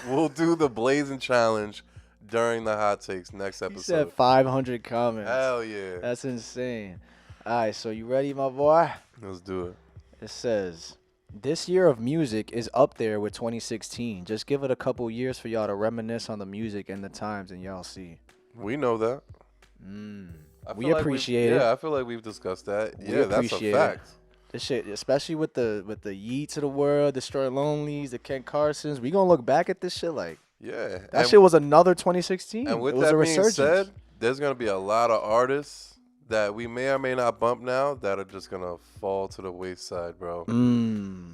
we'll do the blazing challenge during the hot takes next episode. You said 500 comments. Hell yeah. That's insane. All right, so you ready, my boy? Let's do it. It says, This year of music is up there with 2016. Just give it a couple years for y'all to reminisce on the music and the times, and y'all see. We know that. We appreciate it. Yeah, I feel like we've discussed that. We Yeah, that's a appreciate fact. This shit, especially with the Yeats of the world, Destroy Lonelys, the Ken Carsons, we gonna look back at this shit like Yeah. that shit was another 2016. And with it was that a being resurgence. said, there's gonna be a lot of artists that we may or may not bump now that are just gonna fall to the wayside, bro.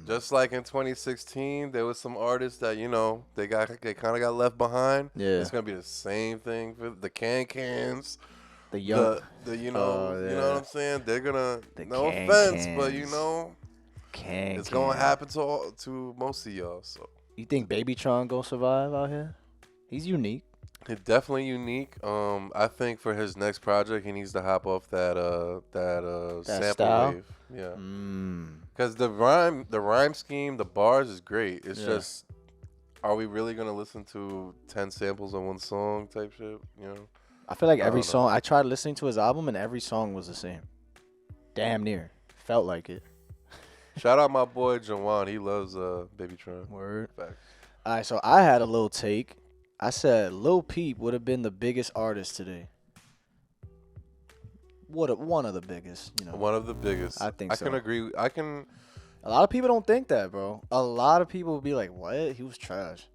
Just like in 2016, there was some artists that they kind of got left behind. Yeah. It's gonna be the same thing for the Cans. The young, you know what I'm saying? They're gonna no Can offense, Cans. but it's gonna Can. happen to most of y'all. So You think Babytron gonna survive out here? He's unique. he's definitely unique. I think for his next project, he needs to hop off that sample style? wave. Yeah. Because the rhyme scheme, the bars is great. It's just, are we really gonna listen to 10 samples on one song type shit? I feel like every don't know. song I tried listening to his album and every song was the same. Damn near. Felt like it. Shout out my boy Jawan. He loves Babytron. Word. Facts. All right, so I had a little take. I said Lil Peep would have been the biggest artist today. One of the biggest, One of the biggest. I think I so. can agree. I can. A lot of people don't think that, bro. A lot of people will be like, "What? He was trash."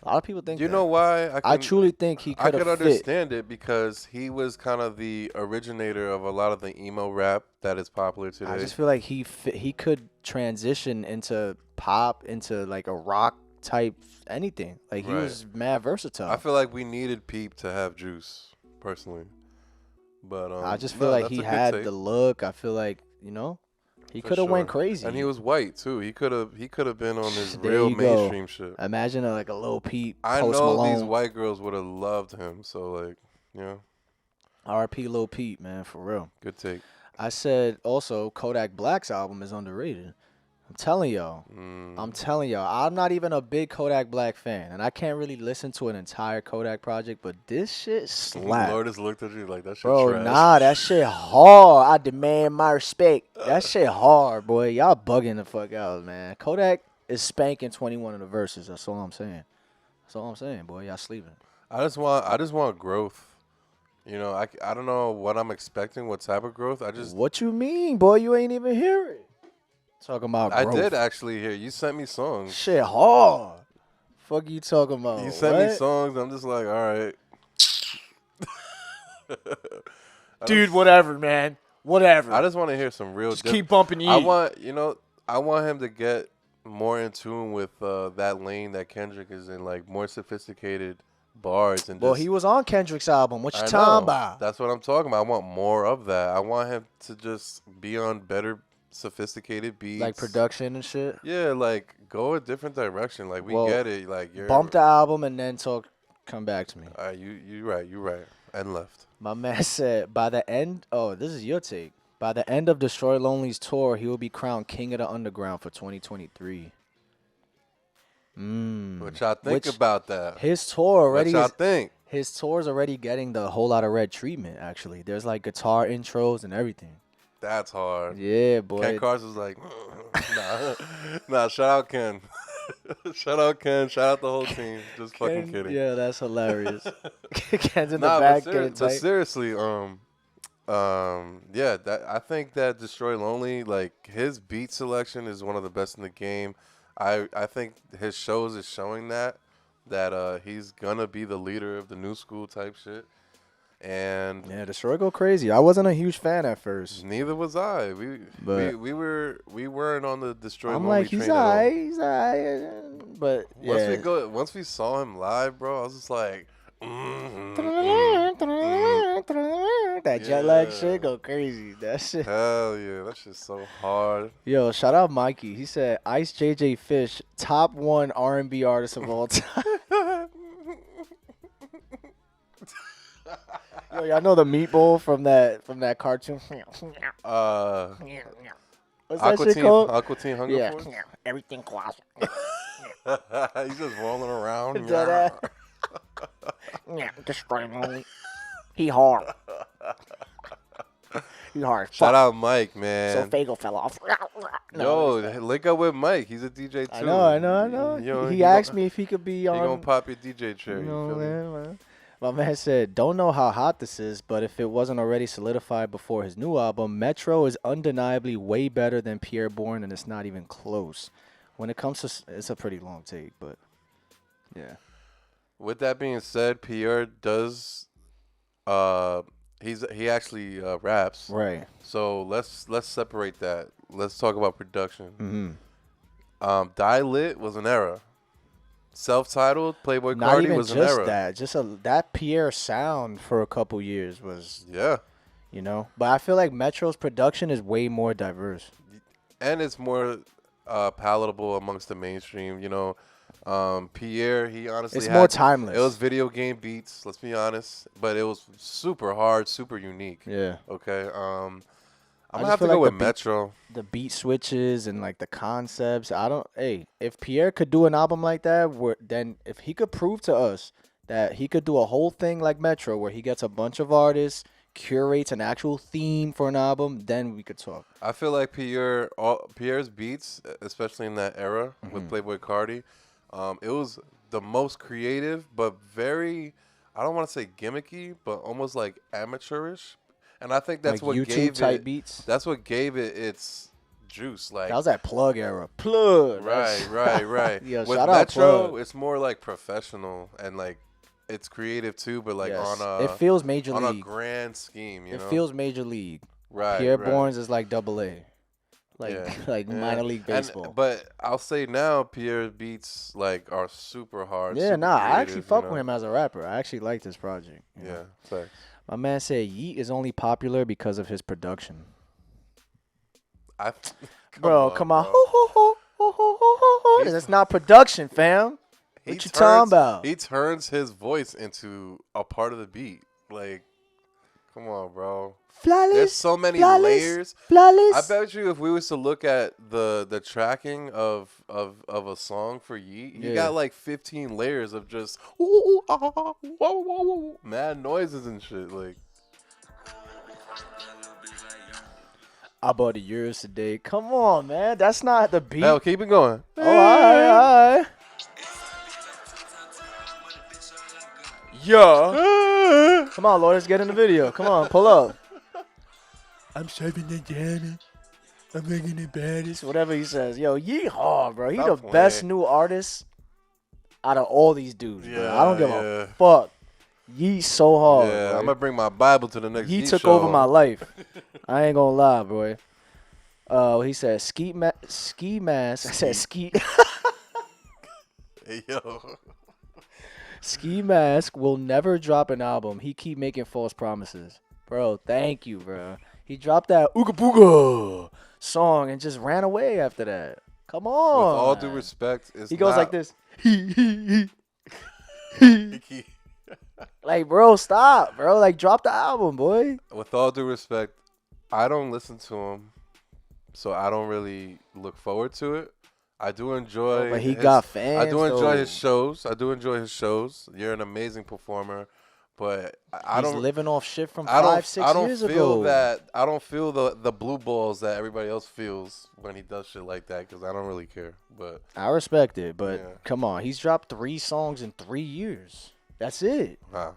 A lot of people think. You that. know why? I truly think he I could could have fit. understand it because he was kind of the originator of a lot of the emo rap that is popular today. I just feel like he could transition into pop, into like a rock type anything. Like he Right. was mad versatile. I feel like we needed Peep to have juice, personally. But I just feel like that's he a good had take. the look. I feel like he For could have went sure. crazy. And he was white too. He could have been on his There real you go. mainstream shit. Imagine like a Lil Peep, I Post know Malone. these white girls would have loved him. So like, R.I.P. Lil Peep, man, for real. good take. I said also Kodak Black's album is underrated. I'm telling y'all. I'm not even a big Kodak Black fan, and I can't really listen to an entire Kodak project, but this shit slap. Lourdes looked at you like that shit Bro, trash. nah, that shit hard. I demand my respect. That shit hard, boy. Y'all bugging the fuck out, man. Kodak is spanking 21 of the verses. That's all I'm saying. That's all I'm saying, boy. Y'all sleeping. I just want growth. I don't know what I'm expecting, what type of growth. What you mean, boy? You ain't even hear it. Talking about growth. I did actually hear. You sent me songs. Shit hard. Fuck you talking about? You sent me What? songs. I'm just like, all right. Dude, whatever, man. Whatever. I just want to hear some real. Just keep bumping E. I want him to get more in tune with that lane that Kendrick is in, like more sophisticated bars and. Well, just, he was on Kendrick's album. What you I talking know. about? That's what I'm talking about. I want more of that. I want him to just be on better, sophisticated beats, Like production and shit. Yeah, like go a different direction. Like we get it. Like you're Bump the album and then come back to me. You right. And left. My man said by the end. Oh, this is your take. By the end of Destroy Lonely's tour, he will be crowned King of the Underground for 2023. What y'all think about that? His tour already. What y'all think? His tour's already getting the Whole Lotta Red treatment. Actually, there's like guitar intros and everything. That's hard. Yeah, boy. Ken Carson's like, nah. Shout out Ken. Shout out Ken. Shout out the whole team. Just fucking kidding. Yeah, that's hilarious. Ken's in the Nah, back but, getting but tight. seriously, I think that Destroy Lonely, like his beat selection is one of the best in the game. I think his shows is showing that he's gonna be the leader of the new school type shit. And Yeah, Destroy go crazy. I wasn't a huge fan at first. neither was I. We weren't on the Destroy I'm Lonely like, he's train at all. alright, he's alright. But yeah. Once we saw him live, bro, I was just like, That jet lag shit go crazy. That shit. hell yeah, that shit's so hard. Yo, shout out Mikey. He said Ice JJ Fish, top 1 R&B artist of all time. Yo, y'all know the meatball from that cartoon? What's that shit called? Aqua Teen Hunger Yeah. Force? Everything classic. He's just rolling around. Dead ass. Yeah, Destroy Lonely. He hard. He hard. Shout out Mike, man. SoFaygo fell off. No, Yo, link up with Mike. He's a DJ too. I know. You know, He asked me if he could be He on. gonna pop your DJ chair. You You know, feel me? man. My man said, "Don't know how hot this is, but if it wasn't already solidified before his new album, Metro is undeniably way better than Pierre Bourne, and it's not even close. When it comes to, it's a pretty long take, but yeah, With that being said, Pierre does. He actually raps. right. So let's separate that. Let's talk about production. Mm-hmm. Die Lit was an era. Self-titled Playboy Not Cardi even was an just era. that, that Pierre sound for a couple years was, Yeah. But I feel like Metro's production is way more diverse. And it's more palatable amongst the mainstream. Pierre, he honestly It's had, more timeless. It was video game beats, let's be honest, but it was super hard, super unique. Yeah. Okay. I'm just gonna have to feel go like with Metro. The beat switches and like the concepts. If Pierre could do an album like that, then if he could prove to us that he could do a whole thing like Metro where he gets a bunch of artists, curates an actual theme for an album, then we could talk. I feel like Pierre's beats, especially in that era with Playboy Cardi, it was the most creative, but very, I don't want to say gimmicky, but almost like amateurish. And I think that's Like what YouTube gave type it. beats. That's what gave it its juice. Like That was that Plug era. Plug. right. Yo, With shout out Metro, Plug. it's more like professional and like it's creative too, but like Yes. on It feels major on a league. grand scheme. It know? feels major league. right. Pierre right. Bourne's is like double A. Like Yeah. like Yeah. minor league baseball. But I'll say now, Pierre's beats like are super hard. Yeah, super I actually creative, fuck you with know? him as a rapper. I actually like this project. you Yeah, know. thanks. My man said Yeet is only popular because of his production. Come on. bro. Ho, ho, ho, ho, ho, ho, ho. He's- That's not production, fam. What you talking about? He turns his voice into a part of the beat. Like, come on, bro. Flawless. There's so many flawless, layers. Flawless. I bet you if we was to look at the tracking of a song for Yeet, you Yeah. got like 15 layers of just ooh, ah, whoa, whoa, whoa, mad noises and shit. Like, I bought the Euros today. Come on, man. That's not the beat. hell, keep it going. Oh, all right. Yeah. Come on, Lord. Let's get in the video. Come on, pull up. I'm serving the jamming. I'm making it baddest. Whatever he says. Yo, yeehaw, bro. He Stop the best playing. new artist out of all these dudes, bro. Yeah, I don't give yeah. a fuck. Yeet so hard. Yeah, bro. I'm gonna bring my Bible to the next. He Yeet took show. over my life. I ain't gonna lie, boy. He said ski mask. I said ski. Hey, yo. Ski Mask will never drop an album. He keep making false promises. Bro, thank you, bro. He dropped that Ooga Booga song and just ran away after that. Come on. With all due respect, it's he goes not- like this. Like, bro, stop, bro. Like, drop the album, boy. With all due respect, I don't listen to him, so I don't really look forward to it. I do enjoy. But he got fans. I do enjoy though. his shows. You're an amazing performer, but I He's don't. living off shit from I don't. 5-6 I don't years feel ago. that. I don't feel the blue balls that everybody else feels when he does shit like that because I don't really care. But I respect it, but Yeah. come on. He's dropped 3 songs in 3 years. That's it. wow.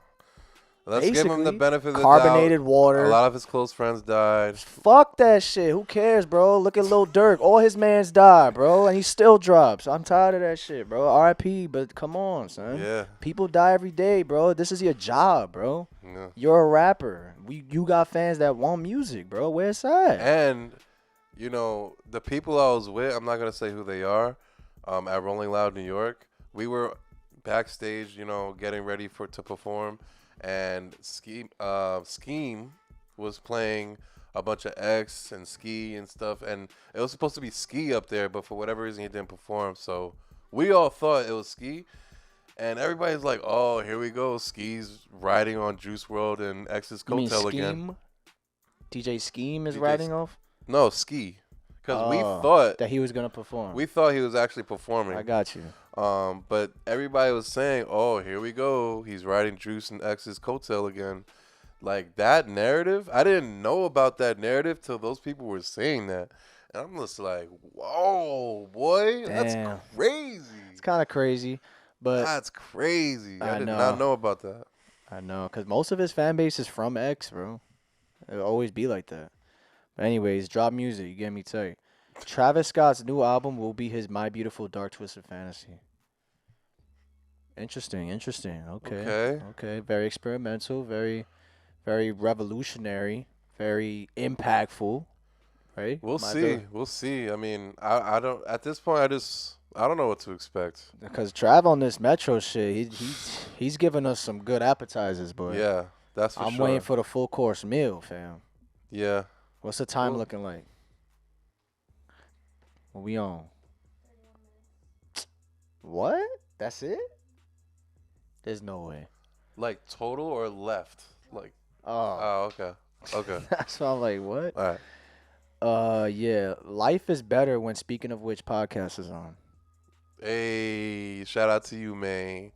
Let's give him the Basically, benefit of the carbonated doubt. water. A lot of his close friends died. Fuck that shit. Who cares, bro? Look at Lil Durk. All his mans died, bro, and he still drops. I'm tired of that shit, bro. R.I.P. But come on, son. Yeah. People die every day, bro. This is your job, bro. Yeah. You're a rapper. You got fans that want music, bro. Where's that? And, the people I was with, I'm not going to say who they are, at Rolling Loud, New York, we were backstage, getting ready to perform. And Scheme was playing a bunch of X and Ski and stuff. And it was supposed to be Ski up there, but for whatever reason, he didn't perform. So we all thought it was Ski. And everybody's like, oh, here we go. Ski's riding on Juice World and X's You mean coattail Scheme? again. DJ Scheme is DJ riding off? No, Ski. Because we Oh, thought that he was going to perform. he was actually performing. I got you. But everybody was saying, oh, here we go. He's riding Juice and X's coattail again. Like, that narrative, I didn't know about that narrative till those people were saying that. And I'm just like, whoa, boy, Damn. that's crazy. It's kind of crazy, but That's crazy. I did know. not know about that. I know, because most of his fan base is from X, bro. It'll always be like that. But anyways, drop music. You get me tight. Travis Scott's new album will be his My Beautiful Dark Twisted Fantasy. Interesting. Okay. Very experimental. Very, very revolutionary. Very impactful. Right? We'll see. I mean, I don't. At this point, I don't know what to expect. Because Trav on this Metro shit, he's giving us some good appetizers, boy. Yeah, that's for sure. I'm waiting for the full course meal, fam. Yeah. What's the time looking like? What we on? What? That's it? There's no way. Like total or left? Like. Oh. Oh, okay. That's why I'm like, what? All right. Yeah. Life is better when Speaking of Which podcast is on. Hey, shout out to you, man.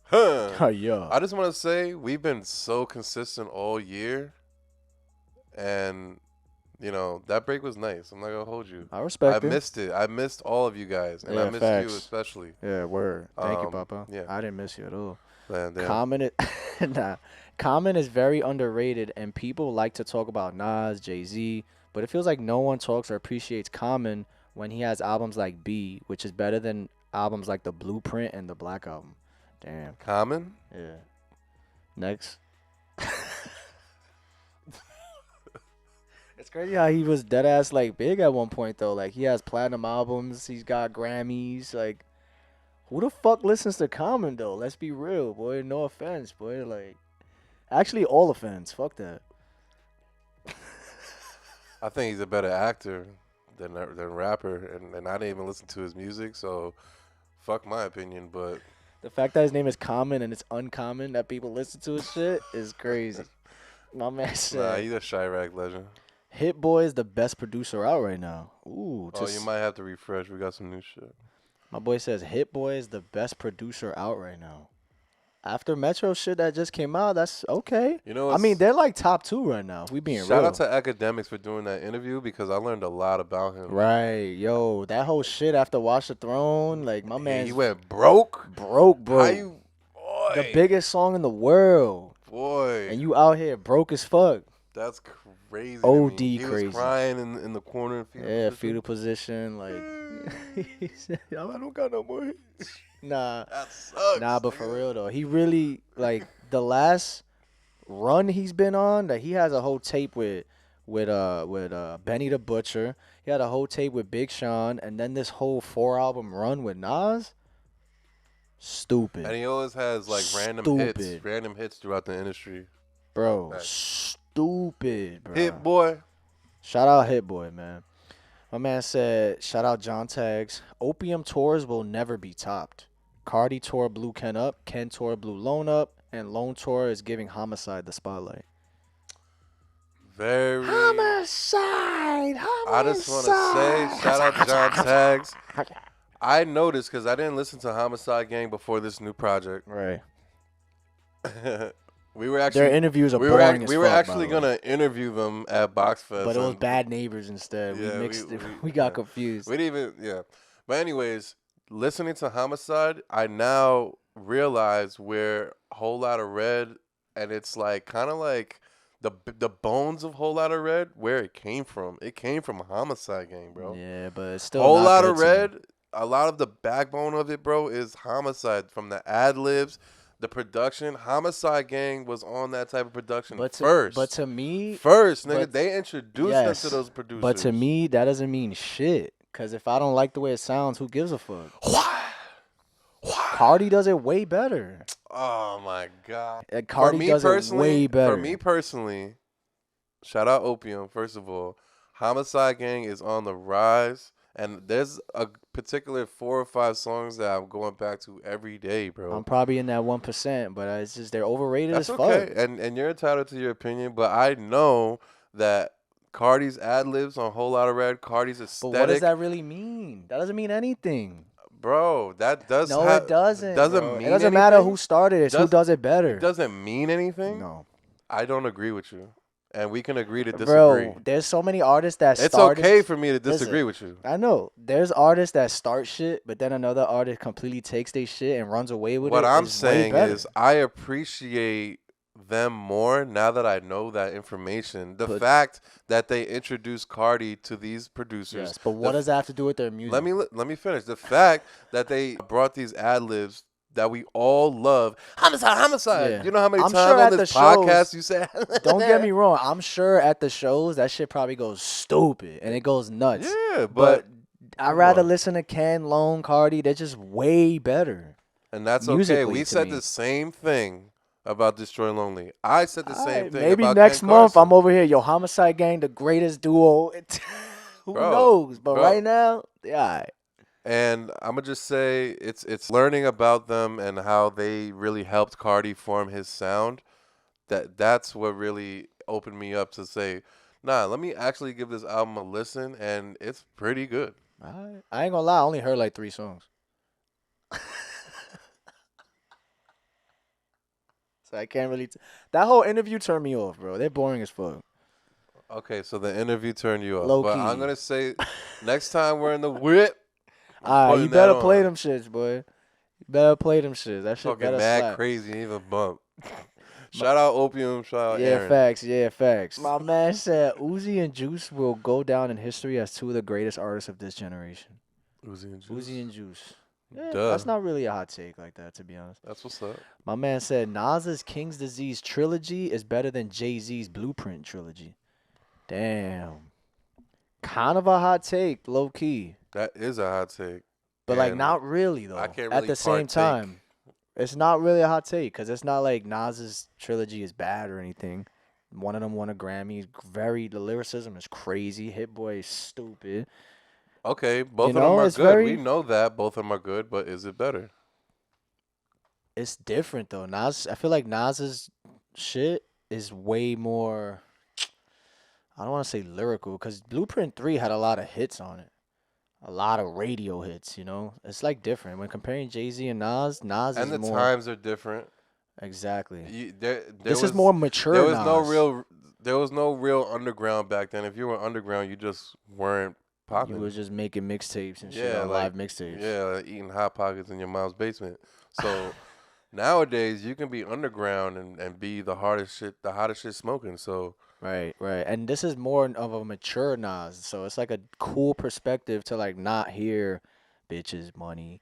Huh. Yeah. I just want to say we've been so consistent all year, and you know that break was nice. I'm not gonna hold you. I respect it. I missed it. I missed all of you guys, and I missed you especially. Yeah, word. Thank you, Papa. Yeah. I didn't miss you at all. Man, Common is very underrated, and people like to talk about Nas, Jay-Z, but it feels like no one talks or appreciates Common when he has albums like B, which is better than albums like The Blueprint and The Black Album. Damn. Common? Yeah. Next. It's crazy how he was dead ass like big at one point though. Like he has platinum albums, he's got Grammys. Like, who the fuck listens to Common though? Let's be real, boy. No offense, boy. Like, actually, all offense. Fuck that. I think he's a better actor than rapper, and I didn't even listen to his music, so fuck my opinion. But the fact that his name is Common and it's uncommon that people listen to his shit is crazy. My man said, nah, he's a Chirac legend. Hit Boy is the best producer out right now. Ooh. You might have to refresh. We got some new shit. My boy says Hit Boy is the best producer out right now. After Metro shit that just came out, that's okay. You know, I mean, they're like top 2 right now. We being real. Shout out to Academics for doing that interview because I learned a lot about him. Right. Yo, that whole shit after Watch the Throne, like my man. He went broke? Broke, bro. How you, boy. The biggest song in the world. Boy. And you out here broke as fuck. That's crazy. OD he crazy. Was crying in the corner. Fetal position. Like, he said, I don't got no more hits. Nah. That sucks. Nah, but for real though, he really like the last run he's been on. That he has a whole tape with Benny the Butcher. He had a whole tape with Big Sean, and then this whole 4-album run with Nas. Stupid. And he always has like random hits throughout the industry. Bro, stupid, bro. Hit Boy. Shout out Hit Boy, man. My man said, shout out John Tags. Opium tours will never be topped. Cardi tore Blue Ken up, Ken tore Blue Lone up, and Lone tour is giving Homicide the spotlight. Very. Homicide! I just want to say, shout out John Tags. I noticed because I didn't listen to Homicide Gang before this new project. Right. We were actually their interviews are boring as fuck. We were actually gonna interview them at Boxfest, but it was Bad Neighbors instead. Yeah, we mixed it. We got confused. We didn't even But anyways, listening to Homicide, I now realize where Whole Lotta Red, and it's like kind of like the bones of Whole Lotta Red, where it came from. It came from Homicide Gang, bro. Yeah, but it's still Whole Lotta Red. A lot of the backbone of it, bro, is Homicide, from the ad libs. The production, Homicide Gang was on that type of production first. But to me, nigga, they introduced us to those producers. But to me, that doesn't mean shit. Because if I don't like the way it sounds, who gives a fuck? Cardi does it way better. Oh my god, Cardi does it way better. For me personally, shout out Opium. First of all, Homicide Gang is on the rise. And there's a particular 4 or 5 songs that I'm going back to every day, bro. I'm probably in that 1%, but it's just they're overrated That's as okay. fuck. And you're entitled to your opinion, but I know that Cardi's ad-libs on Whole Lotta Red, Cardi's aesthetic. But what does that really mean? That doesn't mean anything. Bro, that does No, it doesn't. It doesn't mean mean It doesn't anything? matter who started it. Who does it better. It doesn't mean anything? No. I don't agree with you. and we can agree to disagree. Bro, there's so many artists that It's started. okay for me to disagree Listen, with you. I know. There's artists that start shit, but then another artist completely takes their shit and runs away with What it. I'm Is way saying better. is I appreciate them more now that I know that information. The But- fact that they introduced Cardi to these producers. Yes, but what does that have to do with their music? Let me finish. The fact that they brought these ad libs that we all love. Homicide, homicide. Yeah. You know how many I'm times sure on at this the shows- podcast you said Don't get me wrong. I'm sure at the shows that shit probably goes stupid and it goes nuts. Yeah, But I'd come rather on. listen to Ken, Lone, Cardi. They're just way better. and that's okay. musically We to said me. the same thing about Destroy Lonely. I said the same Alright, thing. maybe about next Ken month Carson. I'm over here. Yo, Homicide Gang, the greatest duo. Who Bro, knows? But bro. right now, yeah. All right. And I'm gonna just say it's learning about them and how they really helped Cardi form his sound. That's what really opened me up to say, nah, let me actually give this album a listen, and it's pretty good. Alright. I ain't gonna lie. I only heard like 3 songs. So I can't really. That whole interview turned me off, bro. They're boring as fuck. Okay, so the interview turned you off, Low but key. I'm gonna say next time we're in the whip. I'm Alright, putting you better that play on. them shits, boy. You better play them shits. That shit Talking better mad slap. crazy, ain't even bump. Shout out Opium, shout out Yeah, Aaron. facts. Yeah, facts. My man said Uzi and Juice will go down in history as 2 of the greatest artists of this generation. Uzi and Juice. Uzi and Juice. Yeah, Duh. that's not really a hot take like that, to be honest. That's what's up. My man said Nas's King's Disease trilogy is better than Jay-Z's Blueprint trilogy. Damn. Kind of a hot take, low key. That is a hot take. But like And not really though. I can't At really the same partake. time, it's not really a hot take because it's not like Nas's trilogy is bad or anything. One of them won a Grammy. The lyricism is crazy. Hit Boy is stupid. Okay, both You of them know, are it's good. very- We know that both of them are good, but is it better? It's different though. I feel like Nas's shit is way more. I don't want to say lyrical because Blueprint 3 had a lot of hits on it. A lot of radio hits, you know? It's like different. When comparing Jay-Z and Nas And is the more. times are different. Exactly. This is more mature There was Nas. there was no real underground back then. If you were underground, you just weren't popping. You was just making mixtapes and shit Yeah, on like- live mixtapes. Yeah, like eating hot pockets in your mom's basement. So nowadays you can be underground and be the hottest shit smoking. So Right, right. And this is more of a mature Nas. So it's like a cool perspective to like not hear bitches, money,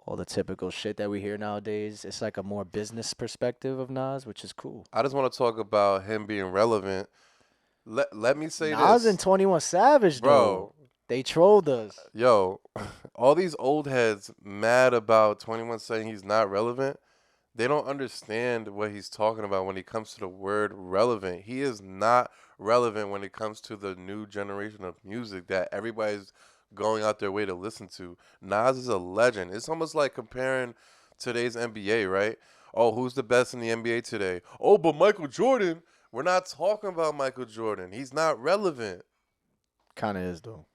all the typical shit that we hear nowadays. It's like a more business perspective of Nas, which is cool. I just want to talk about him being relevant. Let me say Nas this, and 21 Savage, bro. though. They trolled us. Yo, all these old heads mad about 21 saying he's not relevant. They don't understand what he's talking about when it comes to the word relevant. He is not relevant when it comes to the new generation of music that everybody's going out their way to listen to. Nas is a legend. It's almost like comparing today's NBA, right? Oh, who's the best in the NBA today? Oh, but Michael Jordan. We're not talking about Michael Jordan. He's not relevant. Kind of is, though.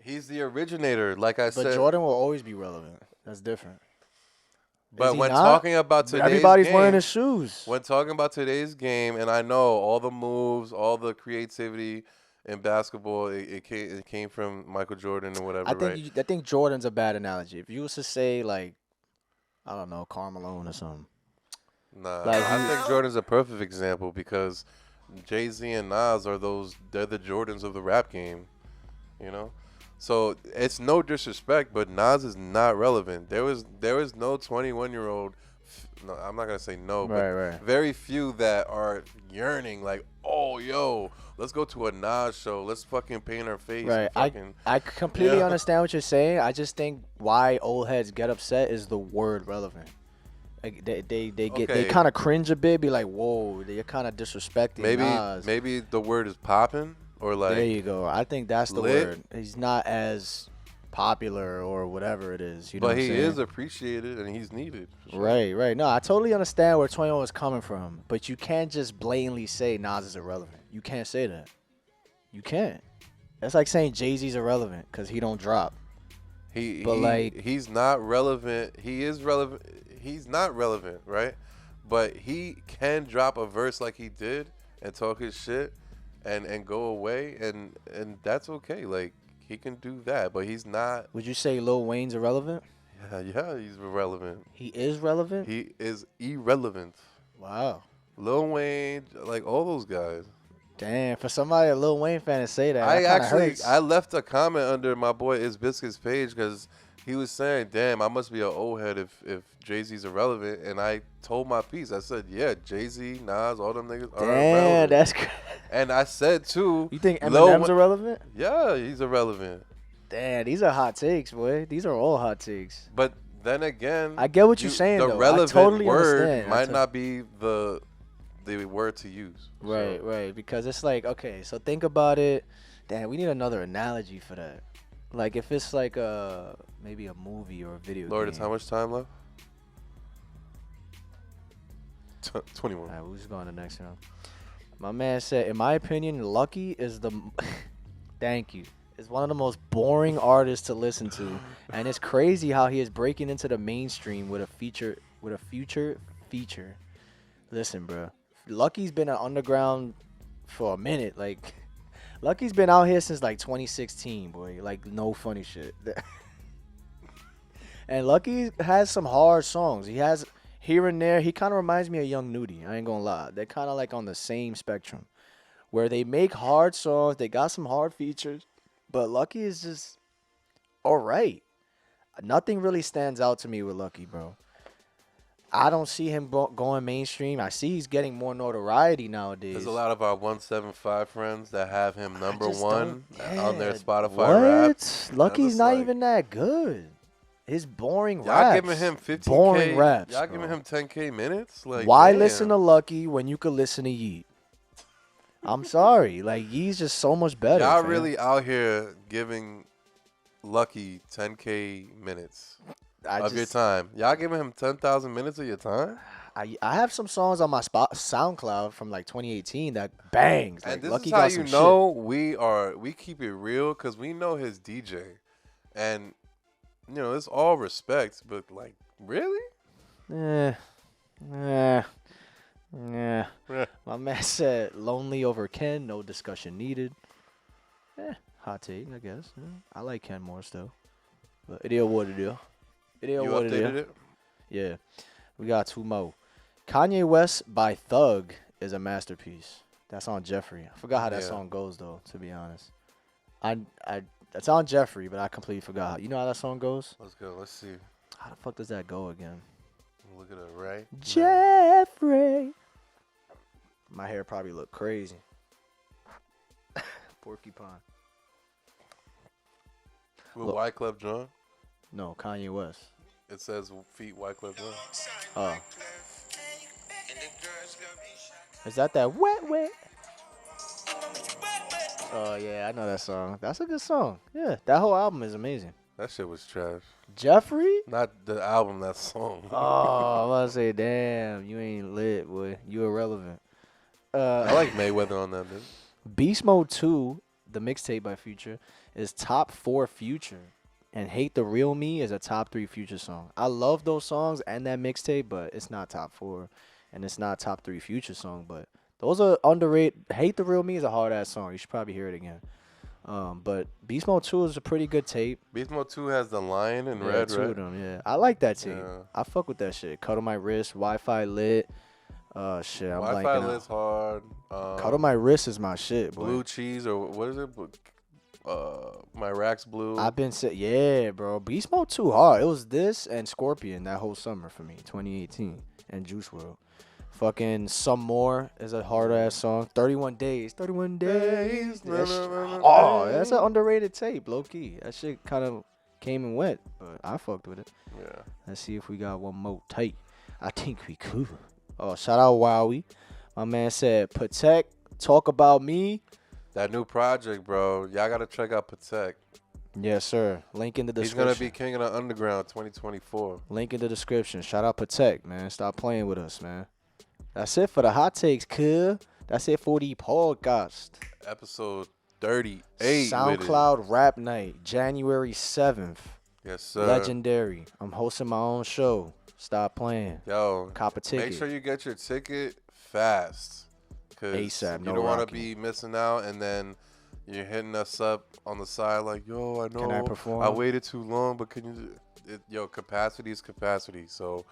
He's the originator, like I But said. Jordan will always be relevant. That's different. But he when not? talking about today's Everybody's game, wearing his shoes. when talking about today's game, and I know all the moves, all the creativity in basketball, it came from Michael Jordan or whatever, I think right? I think Jordan's a bad analogy. If you was to say like, I don't know, Karl Malone or something. Nah, like, I you- think Jordan's a perfect example because Jay-Z and Nas are they're the Jordans of the rap game, you know? So it's no disrespect, but Nas is not relevant. There was no 21-year-old. No, I'm not gonna say no, but Right. very few that are yearning like, oh, yo, let's go to a Nas show. Let's fucking paint our face. Right. And fucking, I completely Yeah. understand what you're saying. I just think why old heads get upset is the word relevant. Like they Okay. kind of cringe a bit, be like, whoa, you're kind of disrespecting Nas. maybe the word is popping or like. There you go. I think that's the lit. word. He's not as popular or whatever it is. You know But what I'm he saying? is appreciated and he's needed. for sure. Right. No, I totally understand where 21 is coming from, but you can't just blatantly say Nas is irrelevant. You can't say that. You can't. That's like saying Jay-Z's irrelevant because he don't drop. He's not relevant. He is relevant. He's not relevant, right? But he can drop a verse like he did and talk his shit and go away, and that's okay. Like, he can do that, but he's not. Would you say Lil Wayne's irrelevant? Yeah, he's irrelevant. He is relevant? He is irrelevant. Wow. Lil Wayne, like all those guys. Damn, for somebody a Lil Wayne fan to say that, that hurts. I left a comment under my boy Is Biscuit's page because he was saying, "Damn, I must be an old head if Jay-Z's irrelevant." And I told my piece. I said, "Yeah, Jay-Z, Nas, all them niggas are irrelevant." That's And I said too. You think Eminem's irrelevant? Yeah, he's irrelevant. Damn, these are hot takes, boy. These are all hot takes. But then again, I get what you're saying. The though. relevant I totally word understand. might not be the word to use. Right, so. right. Because it's like, okay, so think about it. Damn, we need another analogy for that. Like if it's like maybe a movie or a video Lord, game. it's how much time left? 21. All right, we'll just go on to the next one. My man said, in my opinion, Lucky is the thank you. Is one of the most boring artists to listen to, and it's crazy how he is breaking into the mainstream with a future feature. Listen, bro, Lucky's been an underground for a minute. Like, Lucky's been out here since like 2016, boy. Like, no funny shit. And Lucky has some hard songs. He has here and there. He kind of reminds me of Young Nudie. I ain't gonna lie. They're kind of like on the same spectrum, where they make hard songs. They got some hard features. But Lucky is just all right. Nothing really stands out to me with Lucky, bro. I don't see him going mainstream. I see he's getting more notoriety nowadays. There's a lot of our 175 friends that have him number one on their Spotify what? rap. Lucky's not even that good. His boring raps. Y'all giving him 15K. Boring raps. Y'all giving him 10K minutes? Like, why damn. listen to Lucky when you could listen to Yeet? I'm sorry. Like, Yeet's just so much better. Y'all fam. really out here giving Lucky 10K minutes of your time. Y'all giving him 10,000 minutes of your time? I have some songs on my SoundCloud from like 2018 that bangs. Like, And this Lucky is how got you some know we keep it real because we know his DJ. And, you know, it's all respect, but like, really? Yeah. My man said, lonely over Ken, no discussion needed. Hot take, I guess. Yeah. I like Ken more still. But it is what it is. It is You what it updated is. it? Yeah. We got two more. Kanye West by Thug is a masterpiece. That's on Jeffrey. I forgot how that song goes, though, to be honest. It's on Jeffrey, but I completely forgot. You know how that song goes? Let's go. Let's see. How the fuck does that go again? Look at it, right? Jeffrey. My hair probably look crazy. Porcupine. With Look. Wyclef Jean? No, Kanye West. It says feet Wyclef Jean. Oh. Is that wet? Oh, yeah, I know that song. That's a good song. Yeah, that whole album is amazing. That shit was trash. Jeffrey? Not the album, that song. Oh, I was about to say, damn, you ain't lit, boy. You irrelevant. I like Mayweather on that, dude. Beast Mode 2, the mixtape by Future, is top 4 Future. And Hate the Real Me is a top 3 Future song. I love those songs and that mixtape, but it's not top 4. And it's not top 3 Future song, but those are underrated. Hate the Real Me is a hard-ass song. You should probably hear it again. But Beast Mode 2 is a pretty good tape. Beast Mode 2 has the lion in Yeah, red, two right? of them, yeah. I like that tape. Yeah. I fuck with that shit. Cut on My Wrist, Wi-Fi Lit. Shit, I'm Wi-Fi blanking Lit's out. hard. Cut on My Wrist is my shit, boy. Blue Cheese, or what is it? My Rack's Blue. I've been saying, yeah, bro. Beast Mode 2 hard. It was this and Scorpion that whole summer for me, 2018, and Juice WRLD. Fucking Some More is a hard ass song. 31 Days. 31 Days. That's an underrated tape, low key. That shit kind of came and went, but I fucked with it. Yeah. Let's see if we got one more tape. I think we could. Oh, shout out Wowie. My man said, Protect, Talk About Me. That new project, bro. Y'all got to check out Protect. Yes, sir. Link in the He's description. going to be king of the underground 2024. Link in the description. Shout out Protect, man. Stop playing with us, man. That's it for the hot takes, kid. That's it for the podcast. Episode 38. SoundCloud Rap Night, January 7th. Yes, sir. Legendary. I'm hosting my own show. Stop playing. Yo, Cop a ticket. make sure you get your ticket fast. because ASAP, you no don't want to rocking. be missing out, and then you're hitting us up on the side like, yo, I know Can I perform? I waited too long, but can you? Yo, capacity is capacity. So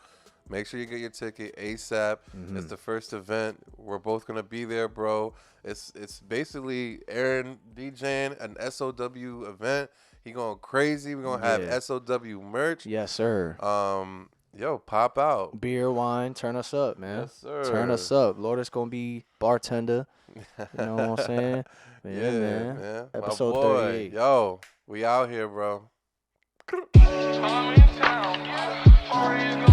make sure you get your ticket ASAP. It's the first event. We're both gonna be there, bro. It's basically Aaron DJing an SOW event. He going crazy. We're gonna have SOW merch. Yes, sir. Yo, pop out. Beer, wine, turn us up, man. Yes, sir. Turn us up. Lourdes gonna be bartender. You know what I'm saying? Yeah, man. man. Episode My boy. 38. Yo, we out here, bro. I'm in town. Party's